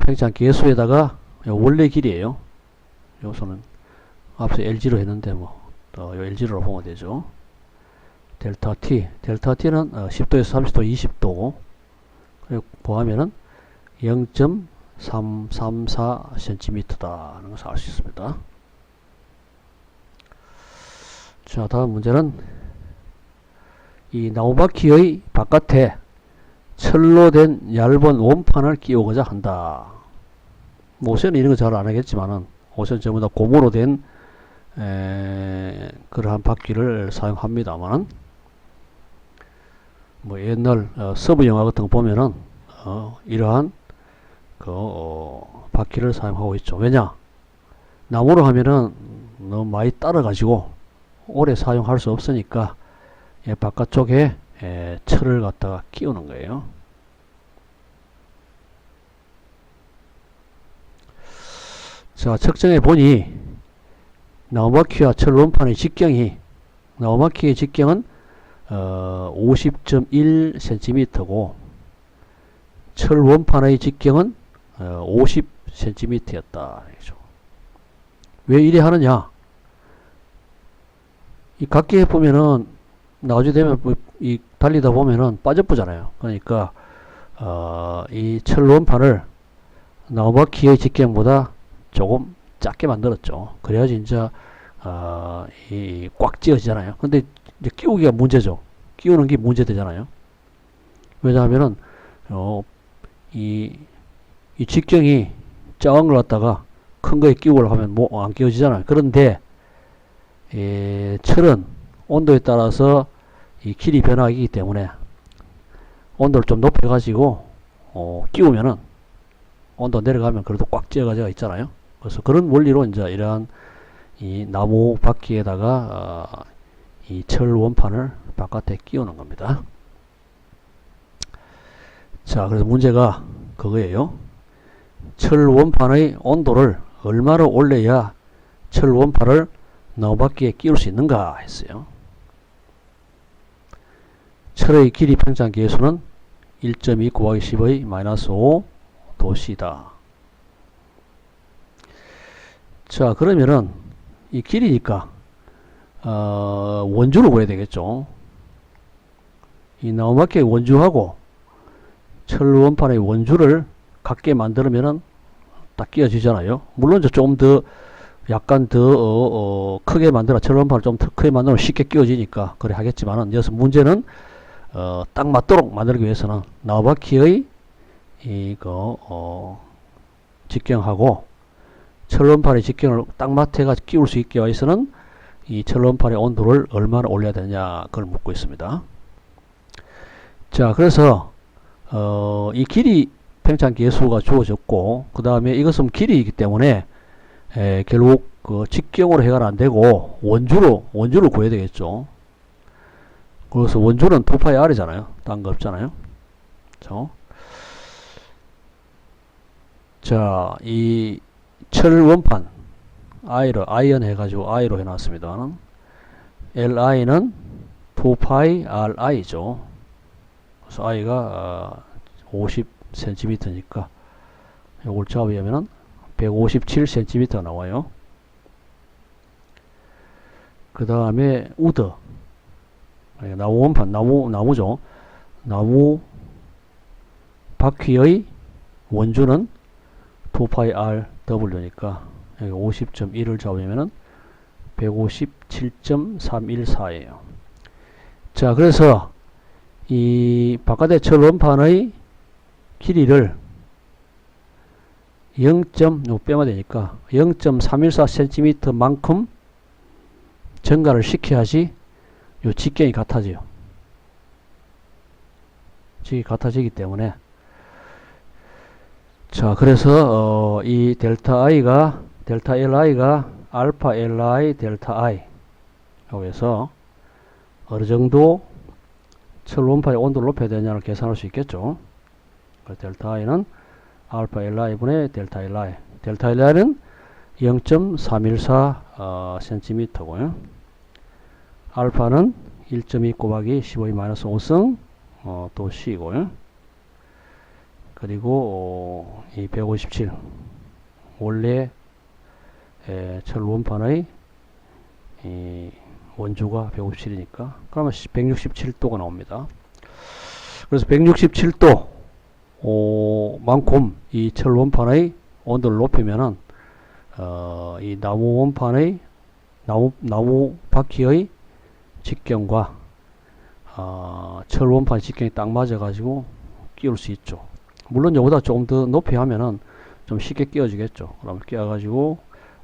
팽창 계수에다가 원래 길이에요. 요소는 앞서 LG로 했는데 뭐 LG로 보면 되죠. 델타 T는 10도에서 30도 20도 그리고 보하면은 0.334cm다 하는 것을 알 수 있습니다. 자, 다음 문제는 이 나무바퀴의 바깥에 철로 된 얇은 원판을 끼우고자 한다. 옷에는 이런 거 잘 안 하겠지만은 옷은 전부 다 고무로 된 그러한 바퀴를 사용합니다만 뭐 옛날 서부 영화 같은 거 보면은 이러한 바퀴를 사용하고 있죠. 왜냐? 나무로 하면은 너무 많이 따라 가지고 오래 사용할 수 없으니까 바깥쪽에 철을 갖다가 끼우는 거예요. 자, 측정해 보니 나무바퀴와 철 원판의 직경이 나무바퀴의 직경은 50.1cm고 철 원판의 직경은 50cm였다. 왜 이래 하느냐? 이 각기 해보면은 나중에 되면 이 달리다 보면은 빠져보잖아요. 그러니까 이 철 원판을 나무바퀴의 직경보다 조금 작게 만들었죠. 그래야지 이제 이 꽉 찌어지잖아요. 근데 이제 끼우기가 문제죠. 끼우는 게 문제되잖아요. 왜냐하면은 이 직경이 작은 걸 갖다가 큰 거에 끼우려고 하면 뭐 안 끼워지잖아요. 그런데 철은 온도에 따라서 이 길이 변화하기 때문에 온도를 좀 높여가지고 끼우면은 온도 내려가면 그래도 꽉 찌어가지고 있잖아요. 그래서 그런 원리로 이제 이러한 이 나무 바퀴에다가 이 철 원판을 바깥에 끼우는 겁니다. 자, 그래서 문제가 그거예요. 철 원판의 온도를 얼마나 올려야 철 원판을 나무 바퀴에 끼울 수 있는가 했어요. 철의 길이 평장 계수는 1.2 곱하기 10의 마이너스 5 도시다. 자, 그러면은 이 길이니까 원주를 구해야 되겠죠. 이 나무바퀴의 원주하고 철 원판의 원주를 같게 만들면은 딱 끼워지잖아요. 물론 조금 더 약간 더 크게 만들어 철 원판을 좀 더 크게 만들면 쉽게 끼워지니까 그래 하겠지만은 여기서 문제는 딱 맞도록 만들기 위해서는 나무바퀴의 이거 직경하고 철원판의 직경을 딱 맞춰가 끼울 수 있게 위해서는 이 철원판의 온도를 얼마나 올려야 되느냐 그걸 묻고 있습니다. 자, 그래서 이 길이 평창 계수가 주어졌고 그 다음에 이것은 길이이기 때문에 결국 그 직경으로 해가 안 되고 원주를 구해야 되겠죠. 그래서 원주는 2파이 R이잖아요. 딴 거 없잖아요. 그렇죠? 자, 이 철 원판 I로 ion 해가지고 I로 해놨습니다. Li는 2파이 Ri죠. 그래서 I가 50cm니까 이걸 잡으면은 157cm 나와요. 그 다음에 우드 나무 원판 나무죠. 나무 바퀴의 원주는 2파이 RW니까 여기 50.1을 잡으면은 157.314예요. 자, 그래서 이 바깥의 철 원판의 길이를 0. 빼면 되니까 0.314cm 만큼 증가를 시켜야지 요 직경이 같아져요. 직이 같아지기 때문에 자, 그래서 이 델타 I가 델타 LI가 알파 LI 델타 I 여기서 어느 정도 철 원판의 온도를 높여야 되냐를 계산할 수 있겠죠. 그래서 델타 I는 알파 LI분의 델타 LI 델타 LI는 0.314 cm고요. 알파는 1.2 곱하기 15의 마이너스 5승 또 C고요. 그리고 이 157 원래 철 원판의 이 원주가 157이니까 그러면 167도가 나옵니다. 그래서 167도 만큼 이 철 원판의 온도를 높이면은 이 나무 원판의 나무 바퀴의 직경과 철 원판 직경이 딱 맞아 가지고 끼울 수 있죠. 물론 이거보다 조금 더 높이 하면은 좀 쉽게 끼워지겠죠. 그럼 끼워가지고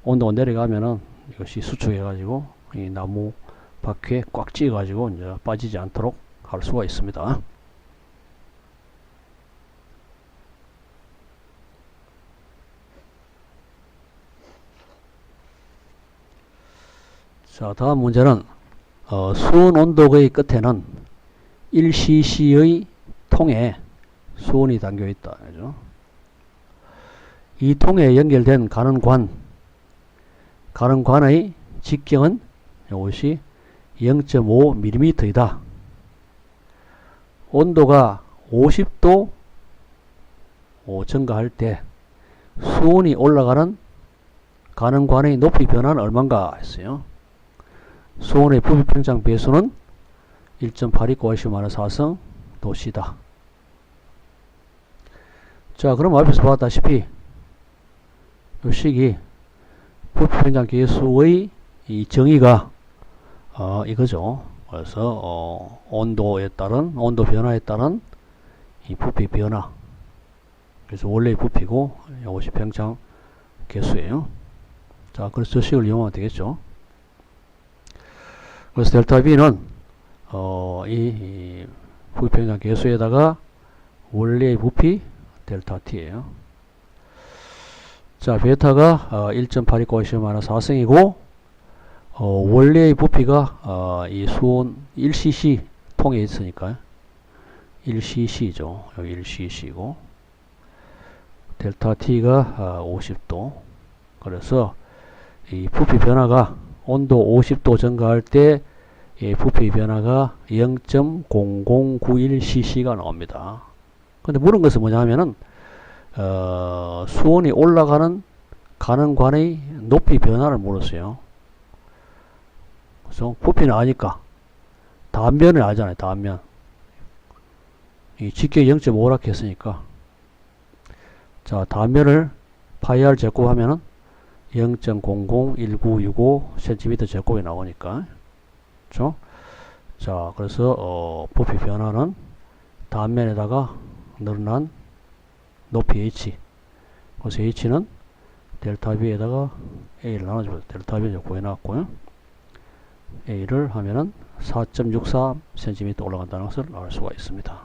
온도가 내려가면은 이것이 수축해가지고 이 나무 바퀴에 꽉 찌어가지고 이제 빠지지 않도록 할 수가 있습니다. 자, 다음 문제는 수온 온도계의 끝에는 1cc의 통에 수온이 담겨 있다. 그죠? 이 통에 연결된 가는관의 직경은 이것이 0.5mm이다. 온도가 50도 증가할 때 수온이 올라가는 가는관의 높이 변화는 얼마인가 했어요. 수온의 부비평장 배수는 1.82 곱하기 10⁻4승 도시다. 자, 그럼 앞에서 봤다시피 요 식이 부피 변장 계수의 이 정의가 이거죠. 그래서 온도에 따른 온도 변화에 따른 이 부피 변화. 그래서 원래의 부피고 이것이 평장 계수예요. 자, 그래서 저 식을 이용하면 되겠죠. 그래서 델타 B는 이 부피 평장 계수에다가 원래의 부피 델타 T예요. 자, 베타가 1.829-4승이고 원래의 부피가 이 수온 1cc 통에 있으니까요. 1cc죠. 여기 1cc고 델타 T가 50도. 그래서 이 부피 변화가 온도 50도 증가할 때 이 부피 변화가 0.0091cc가 나옵니다. 근데 물은 것은 뭐냐면은 수온이 올라가는 가는 관의 높이 변화를 물었어요. 그래서 부피는 아니까 단면을 알잖아요. 단면. 이 직격이 0.5라 했으니까 자, 단면을 파이r 제곱하면은 0.001965cm 제곱이 나오니까 그렇죠? 자, 그래서 부피 변화는 단면에다가 늘어난 높이 h. 그래서 h는 델타 B에다가 a를 나눠주면 델타 B를 구해놨고요. a를 하면은 4.63cm 올라간다는 것을 알 수가 있습니다.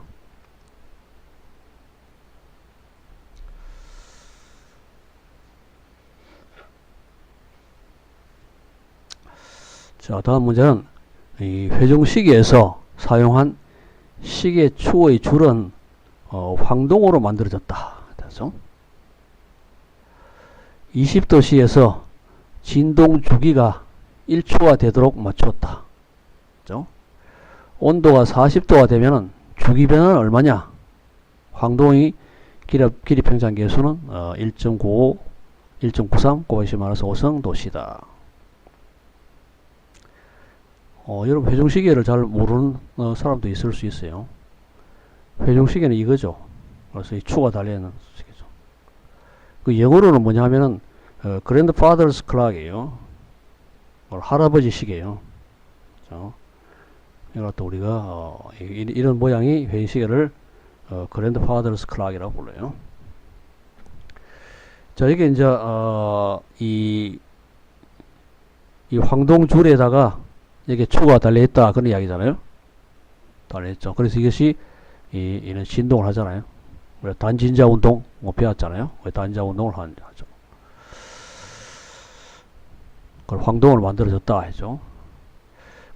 자, 다음 문제는 이 회중시계에서 사용한 시계 추의 줄은 황동으로 만들어졌다. 그래서 20도씨에서 진동 주기가 1초가 되도록 맞췄다. 그렇죠? 온도가 40도가 되면은 주기 변화는 얼마냐? 황동의 길이 평장 계수는 1.95, 1.93 곱하기 10⁻5성 도시다. 여러분 회중시계를 잘 모르는 사람도 있을 수 있어요. 회중시계는 이거죠. 그래서 이 추가 달려있는 시계죠. 그 영어로는 뭐냐 하면은 grandfather's clock이에요. 할아버지 시계예요. 그렇죠? 이것도 우리가 이런 모양이 회중시계를 grandfather's clock이라고 불러요. 자, 이게 이제 이 황동줄에다가 이게 추가 달려있다 그런 이야기잖아요. 달려있죠. 그래서 이것이 이는 진동을 하잖아요. 우리가 단진자 운동 뭐 배웠잖아요. 왜 단진자 운동을 하죠. 그걸 황동을 만들어졌다 했죠.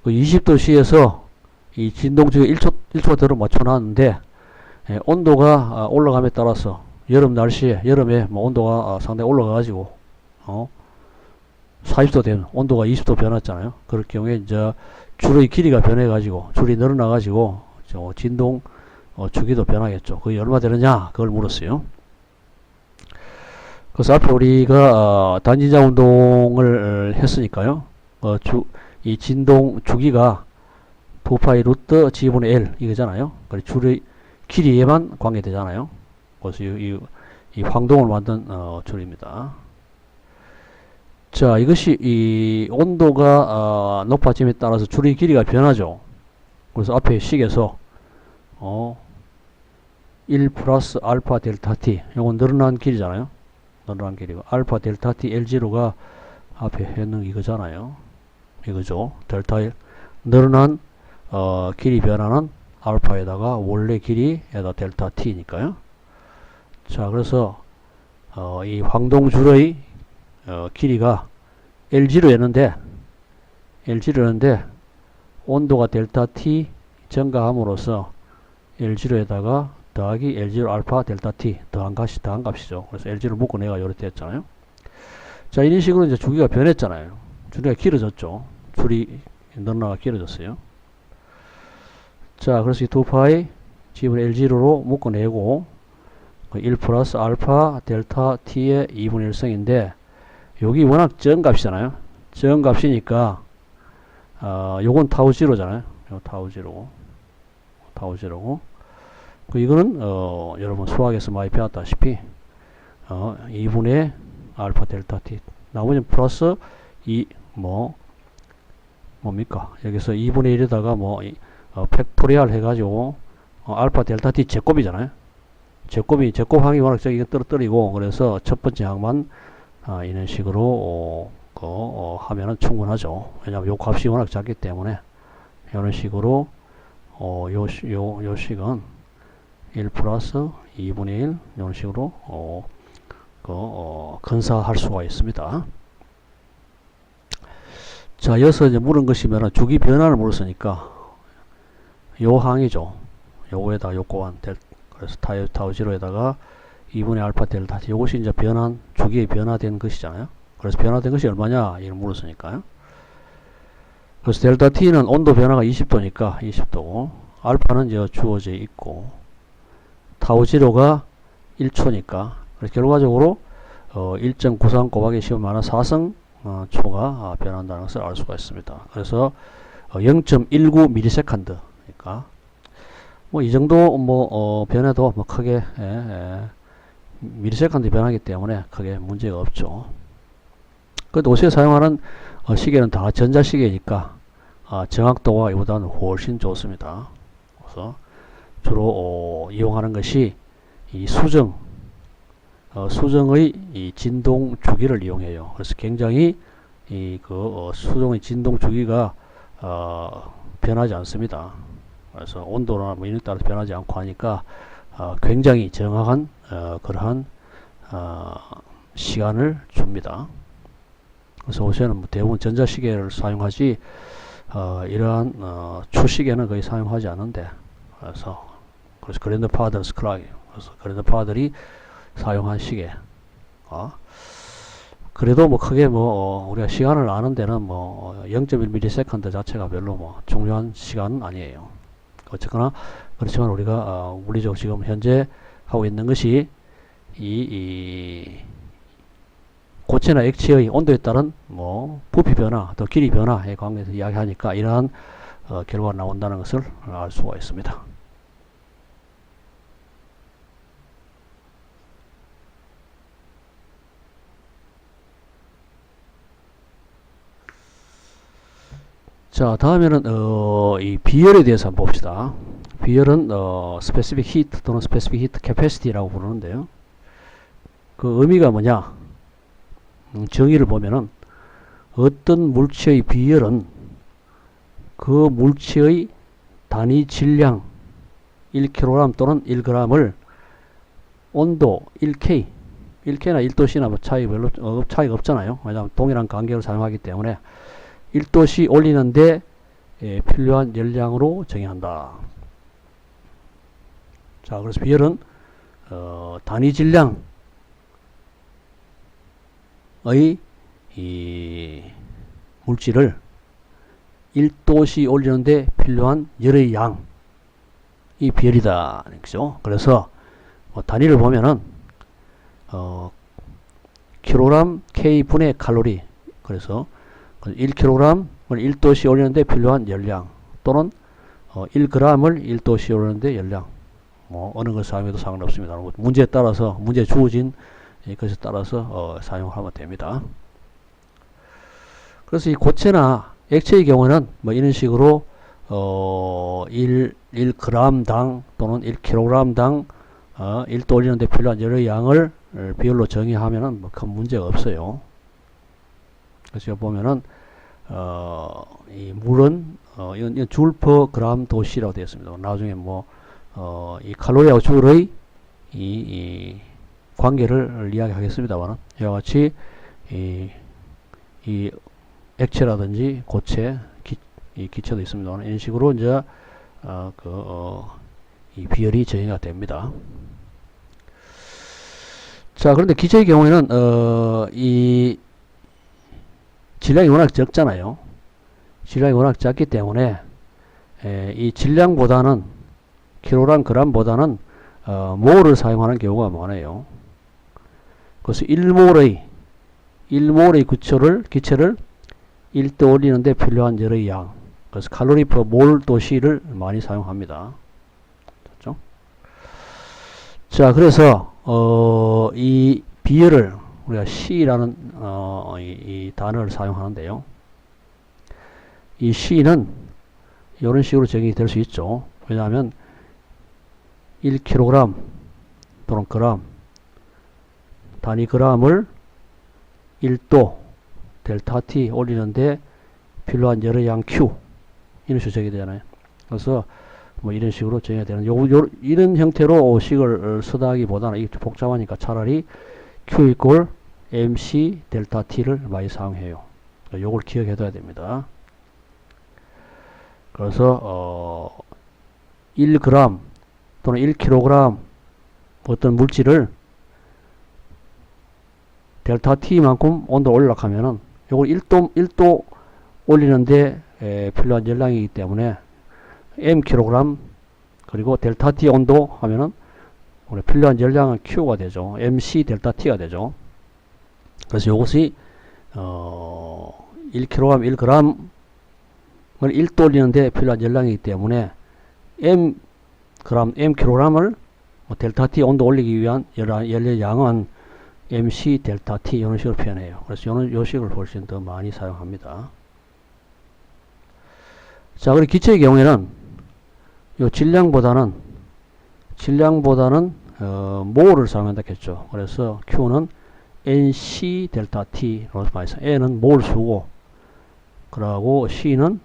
그 20도씨에서 이 진동주기 1초대로 맞춰놨는데 온도가 올라감에 따라서 여름 날씨에 여름에 뭐 온도가 상당히 올라가가지고 40도 되면 온도가 20도 변했잖아요. 그럴 경우에 이제 줄의 길이가 변해가지고 줄이 늘어나가지고 진동 주기도 변하겠죠. 그게 얼마 되느냐 그걸 물었어요. 그래서 앞에 우리가 단진자 운동을 했으니까요. 이 진동 주기가 2파이 루트 g분의 L 이거잖아요. 그래서 줄의 길이에만 관계되잖아요. 그래서 이 황동을 만든 줄입니다. 자, 이것이 이 온도가 높아짐에 따라서 줄의 길이가 변하죠. 그래서 앞에 식에서 1 플러스 알파 델타 t 이건 늘어난 길이잖아요. 늘어난 길이고 알파 델타 t L0가 앞에 해놓은 이거잖아요. 이거죠. 델타 늘어난 길이 변화는 알파에다가 원래 길이에다 델타 t니까요. 자, 그래서 이 황동줄의 길이가 L0였는데 온도가 델타 t 증가함으로써 L0에다가 더하기 L0 알파 델타 t 더한 값이죠. 그래서 L0를 묶어내가 이렇게 했잖아요. 자, 이런 식으로 이제 주기가 변했잖아요. 주기가 길어졌죠. 줄이 늘어나가 길어졌어요. 자, 그래서 이 2파이 g분의 L0로 묶어내고 1 플러스 알파 델타 t의 2분의 1승인데 여기 워낙 적은 값이잖아요. 적은 값이니까 요건 타우0잖아요. 요 타우0고 이거는 여러분 수학에서 많이 배웠다시피 2분의 알파 델타 t 나머지는 플러스 뭡니까 여기서 2분의 1에다가 팩토리얼 해가지고 알파 델타 t 제곱이잖아요. 제곱항이 워낙 저기 떨어뜨리고 그래서 첫 번째 항만 이런 식으로 하면은 충분하죠. 왜냐면 요 값이 워낙 작기 때문에 이런 식으로 요 식은 1 플러스 2분의 1 이런 식으로 근사할 수가 있습니다. 자, 여기서 이제 물은 것이면 주기 변화를 물었으니까 요 항이죠. 요거에다 요거한 그래서 타우지로에다가 2분의 알파 델타 요것이 이제 주기에 변화된 것이잖아요. 그래서 변화된 것이 얼마냐 이걸 물었으니까요. 그래서 델타 t는 온도 변화가 20도니까 20도고 알파는 이제 주어져 있고 타우지로가 1초니까 그래서 결과적으로 1.93 곱하기 10 많은 4성 초가 변한다는 것을 알 수가 있습니다. 그래서 0.19ms 그러니까 이 정도 변해도 크게 미리세컨드 변하기 때문에 크게 문제가 없죠. 그런데 옷에 사용하는 시계는 다 전자시계니까 정확도가 이보다는 훨씬 좋습니다. 그래서 주로 이용하는 것이 이 수정의 이 진동 주기를 이용해요. 그래서 굉장히 수정의 진동 주기가 변하지 않습니다. 그래서 온도나 이런 따라 변하지 않고 하니까 굉장히 정확한 그러한 시간을 줍니다. 그래서 요새는 대부분 전자시계를 사용하지 이러한 추시계는 거의 사용하지 않는데 그래서 그랜드파더스 클락이에요. 그래서 그랜드파더들이 사용한 시계. 그래도 크게 우리가 시간을 아는 데는 0.1ms 자체가 별로 중요한 시간은 아니에요. 어쨌거나 그렇지만 우리가 물리적 지금 현재 하고 있는 것이 이 고체나 액체의 온도에 따른 부피 변화 또 길이 변화에 관계해서 이야기하니까 이러한 결과가 나온다는 것을 알 수가 있습니다. 자, 다음에는 이 비열에 대해서 한번 봅시다. 비열은 specific heat 또는 specific heat capacity라고 부르는데요. 그 의미가 뭐냐? 정의를 보면은 어떤 물체의 비열은 그 물체의 단위 질량 1kg 또는 1g을 온도 1K, 1K나 1도씨나 차이가 없잖아요. 왜냐하면 동일한 간격을 사용하기 때문에 1도씨 올리는데 필요한 열량으로 정의한다. 자, 그래서 비열은 단위 질량의 이 물질을 1도씨 올리는데 필요한 열의 양이 비열이다. 그죠? 그래서 단위를 보면은 킬로그램 K 분의 칼로리. 그래서 1kg을 1도씨 올리는데 필요한 열량 또는 1g을 1도씨 올리는데 열량 어느 걸 사용해도 상관없습니다. 문제에 따라서 문제 주어진 것에 따라서 사용하면 됩니다. 그래서 이 고체나 액체의 경우는 이런 식으로 1g당 또는 1kg당 1도 올리는데 필요한 열의 양을 비율로 정의하면은 큰 문제가 없어요. 그래서 보면은 이 물은 이건 줄 퍼 그램 도시라고 되어 있습니다. 나중에 이 칼로리하고 줄의 이 관계를 이야기하겠습니다만 이와 같이 이 액체라든지 고체, 이 기체도 있습니다. 이런 식으로 이제 이 비열이 정의가 됩니다. 자, 그런데 기체의 경우에는 이 질량이 워낙 적잖아요. 질량이 워낙 작기 때문에 이 질량보다는 킬로그램 그램보다는 몰을 사용하는 경우가 많아요. 그래서 1몰의 기체를 1도 올리는데 필요한 열의 양. 그래서 칼로리 퍼 몰 도시를 많이 사용합니다. 됐죠? 자, 그래서 이 비열을 우리가 C라는 이 단어를 사용하는데요. 이 C는 이런 식으로 적용이 될 수 있죠. 왜냐하면 1kg 또는 그램, 단위 그램을 1도 델타 T 올리는데 필요한 열의 Q 이런 식으로 적용이 되잖아요. 그래서 뭐 이런 식으로 정해야 되는 이런 형태로 식을 쓰다기보다는 이게 복잡하니까 차라리 Q 이퀄 MC 델타 T를 많이 사용해요. 요걸 기억해 둬야 됩니다. 그래서 1g 또는 1kg 어떤 물질을 델타 T만큼 온도를 올라가면은 요걸 1도 올리는데 필요한 열량이기 때문에 mkg 그리고 델타 T 온도 하면은 우리 필요한 열량은 Q가 되죠. MC 델타 T가 되죠. 그래서 이것이 1kg, 1g을 1도 올리는데 필요한 열량이기 때문에 mkg을 델타 T 온도 올리기 위한 열량은 MC 델타 T 이런 식으로 표현해요. 그래서 이 식을 훨씬 더 많이 사용합니다. 자, 그리고 기체의 경우에는 요 질량보다는 몰을 사용한다 했죠. 그래서 Q는 NC 델타 T로 많이 써. N은 몰 수고, 그러고 C는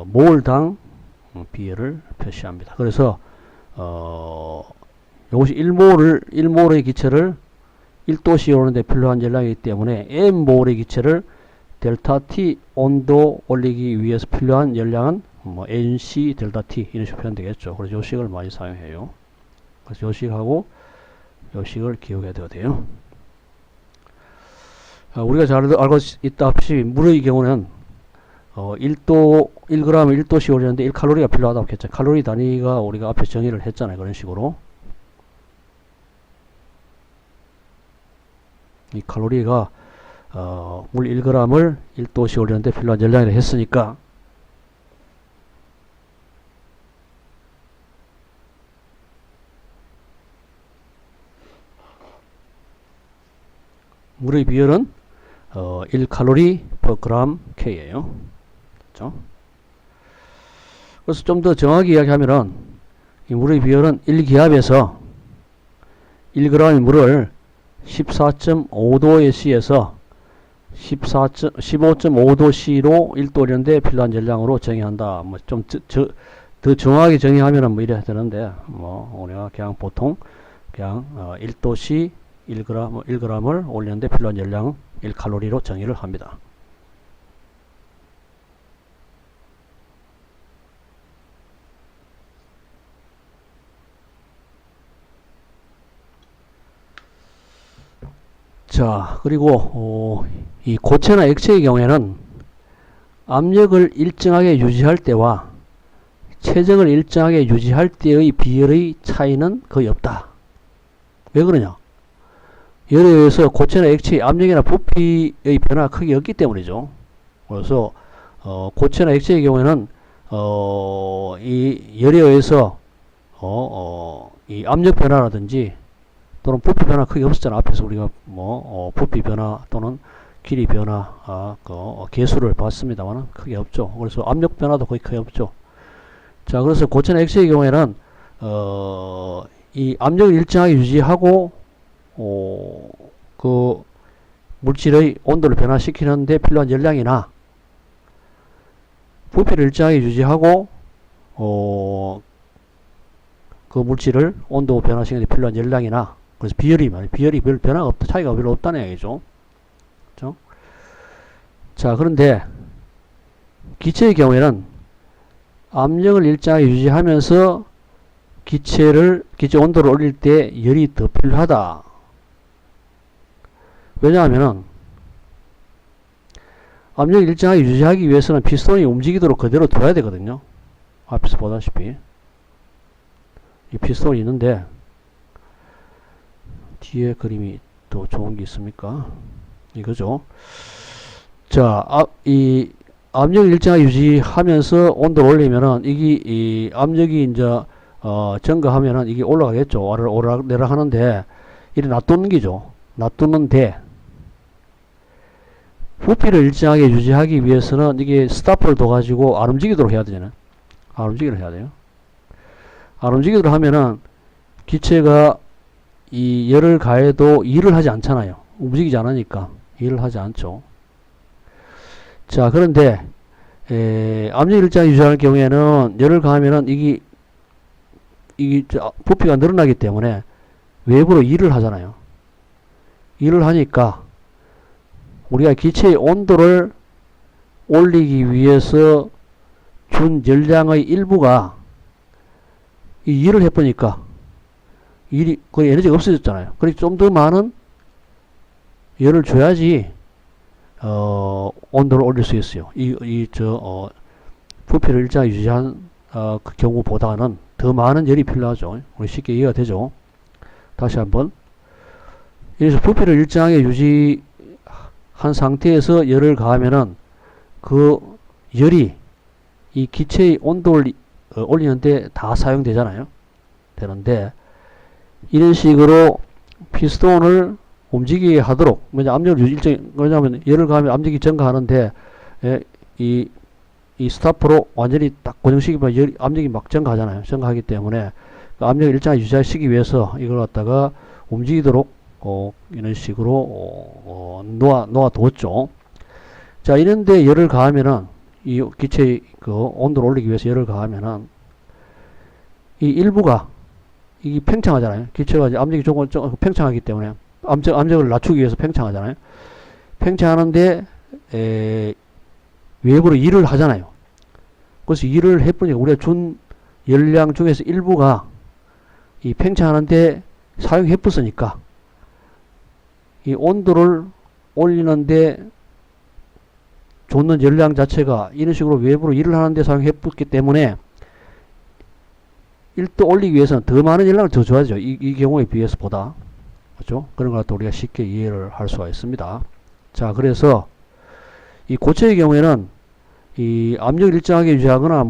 몰당 비율을 표시합니다. 그래서 이것이 1몰의 기체를 1도씨 오는데 필요한 열량이기 때문에 M몰의 기체를 델타 T 온도 올리기 위해서 필요한 열량은 NC 델타 T 이런 식으로 표현되겠죠. 그래서 요 식을 많이 사용해요. 그래서 요 식하고 요 식을 기억해야 돼요. 우리가 잘 알고 있다시피 물의 경우는 1g 1도씩 올리는데 1칼로리가 필요하다고 했죠. 칼로리 단위가 우리가 앞에 정의를 했잖아요. 그런 식으로 이 칼로리가 물 1g을 1도씩 올리는데 필요한 열량이라 했으니까 물의 비율은 1칼로리 per gram K예요. 그렇죠? 그래서 좀 더 정확히 이야기하면은 이 물의 비율은 1기압에서 1g의 물을 14.5도의 C에서 15.5도 C로 1도 올리는데 필요한 열량으로 정의한다. 뭐 좀 더 정확하게 정의하면은 뭐 이래야 되는데 우리가 그냥 보통 그냥 1도 C 1g을 올리는데 필요한 열량 1칼로리로 정의를 합니다. 자, 그리고 이 고체나 액체의 경우에는 압력을 일정하게 유지할 때와 체정을 일정하게 유지할 때의 비율의 차이는 거의 없다. 왜 그러냐? 열에 의해서 고체나 액체의 압력이나 부피의 변화가 크게 없기 때문이죠. 그래서 고체나 액체의 경우에는 이 열에 의해서 이 압력 변화라든지 또는 부피 변화 크게 없었잖아. 앞에서 우리가 부피 변화 또는 길이 변화 개수를 봤습니다만 크게 없죠. 그래서 압력 변화도 거의 크게 없죠. 자, 그래서 고체나 액체의 경우에는 이 압력을 일정하게 유지하고 그 물질의 온도를 변화시키는데 필요한 열량이나 부피를 일정하게 유지하고 그 물질을 온도 변화시키는데 필요한 열량이나 그래서 비율이 별 변화가 없다, 차이가 별로 없다는 얘기죠. 그렇죠? 자, 그런데 기체의 경우에는 압력을 일정하게 유지하면서 기체 온도를 올릴 때 열이 더 필요하다. 왜냐하면은 압력을 일정하게 유지하기 위해서는 피스톤이 움직이도록 그대로 둬야 되거든요. 앞에서 보다시피 이 피스톤이 있는데 뒤에 그림이 또 좋은 게 있습니까? 이거죠. 자, 이 압력을 일정하게 유지하면서 온도를 올리면은 이 압력이 이제 증가하면은 이게 올라가겠죠. 오락내락 하는데 이래 놔두는 기죠. 놔두는데 부피를 일정하게 유지하기 위해서는 이게 스탑을 둬가지고 안 움직이도록 해야 되잖아요. 안 움직이도록 해야 돼요. 안 움직이도록 하면은 기체가 이 열을 가해도 일을 하지 않잖아요. 움직이지 않으니까 일을 하지 않죠. 자, 그런데 압력 일정하게 유지하는 경우에는 열을 가하면은 이게 부피가 늘어나기 때문에 외부로 일을 하잖아요. 일을 하니까 우리가 기체의 온도를 올리기 위해서 준 열량의 일부가 이 일을 해보니까 일이 거의 에너지가 없어졌잖아요. 그러니까 좀 더 많은 열을 줘야지 온도를 올릴 수 있어요. 부피를 일정하게 유지한 그 경우보다는 더 많은 열이 필요하죠. 우리 쉽게 이해가 되죠. 다시 한번. 그래서 부피를 일정하게 유지한 상태에서 열을 가하면은 그 열이 이 기체의 온도를 올리는데 다 사용되잖아요. 되는데 이런 식으로 피스톤을 움직이게 하도록, 압력을 왜냐하면 열을 가하면 압력이 증가하는데 이 스타프로 완전히 딱 고정시키면 압력이 막 증가하잖아요. 증가하기 때문에 그 압력을 일정하게 유지시키기 위해서 이걸 갖다가 움직이도록 이런 식으로 놓아두었죠. 자, 이런데 열을 가하면은 이 기체의 그 온도를 올리기 위해서 열을 가하면은 이 일부가 이게 팽창하잖아요. 기체가 이제 압력이 조금 팽창하기 때문에 압력을 낮추기 위해서 팽창하잖아요. 팽창하는데 외부로 일을 하잖아요. 그래서 일을 해보니까 우리가 준 열량 중에서 일부가 이 팽창하는데 사용해봤으니까 이 온도를 올리는데 줬는 열량 자체가 이런 식으로 외부로 일을 하는데 사용해봤기 때문에 1도 올리기 위해서는 더 많은 열량을 더 줘야죠. 이 경우에 비해서 보다. 그렇죠? 그런 걸 우리가 쉽게 이해를 할 수가 있습니다. 자, 그래서 이 고체의 경우에는 이 압력을 일정하게 유지하거나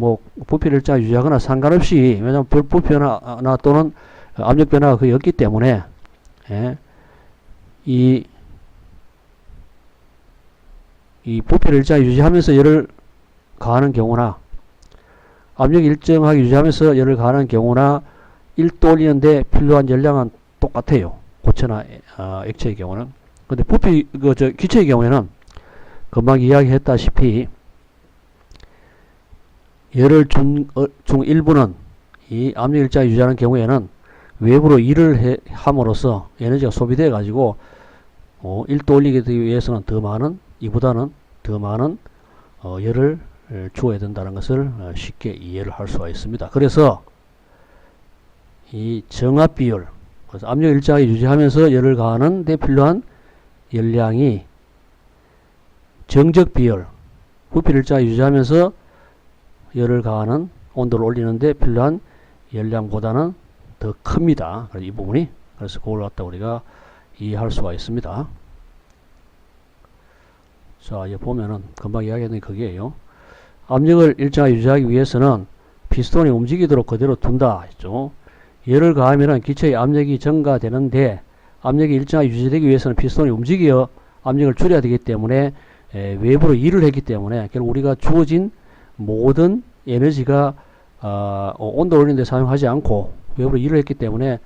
부피를 일정하게 유지하거나 상관없이, 왜냐하면 부피 변화나 또는 압력 변화가 거의 없기 때문에 이 부피를 일정하게 유지하면서 열을 가하는 경우나 압력이 일정하게 유지하면서 열을 가하는 경우나 1도 올리는데 필요한 열량은 똑같아요. 고체나 액체의 경우는. 근데 기체의 경우에는 금방 이야기했다시피 열을 중 일부는 이 압력 일정하게 유지하는 경우에는 외부로 일을 함으로써 에너지가 소비되어 가지고 1도 올리기 위해서는 이보다는 더 많은 열을 주어야 된다는 것을 쉽게 이해를 할 수가 있습니다. 그래서 이 정압 비율, 그래서 압력 일정하게 유지하면서 열을 가하는 데 필요한 열량이 정적 비율, 부피를 일정하게 유지하면서 열을 가하는 온도를 올리는 데 필요한 열량보다는 더 큽니다. 그래서 이 부분이, 그래서 그걸 갖다 우리가 이해할 수가 있습니다. 자, 이제 보면은 금방 이야기했던 게 그게요. 압력을 일정하게 유지하기 위해서는 피스톤이 움직이도록 그대로 둔다 했죠. 열을 가하면 기체의 압력이 증가되는데 압력이 일정하게 유지되기 위해서는 피스톤이 움직여 압력을 줄여야 되기 때문에 외부로 일을 했기 때문에 결국 우리가 주어진 모든 에너지가 온도를 올리는 데 사용하지 않고 외부로 일을 했기 때문에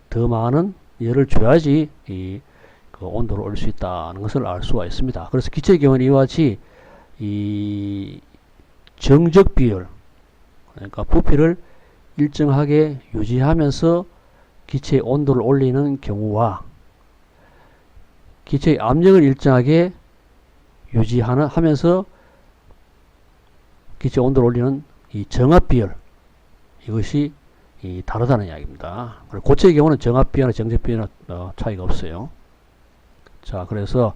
더 많은 열을 줘야지 그 온도를 올릴 수 있다는 것을 알 수가 있습니다. 그래서 기체의 경우는 이와 같이 이 정적 비율, 그러니까 부피를 일정하게 유지하면서 기체의 온도를 올리는 경우와 기체의 압력을 일정하게 유지하면서 기체 온도를 올리는 이 정압 비율, 이것이 다르다는 이야기입니다. 고체의 경우는 정압 비율이나 정적 비율이나 차이가 없어요. 자, 그래서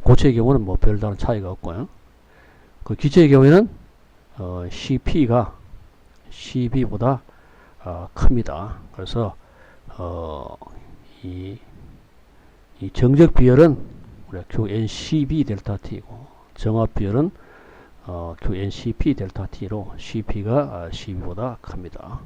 고체의 경우는 별다른 차이가 없고요. 그 기체의 경우에는 CP가 CB보다 큽니다. 그래서 이 정적 비율은 우리가 QNCB 델타 T이고 정압 비율은 QNCP 델타 T로 CP가 CB보다 큽니다.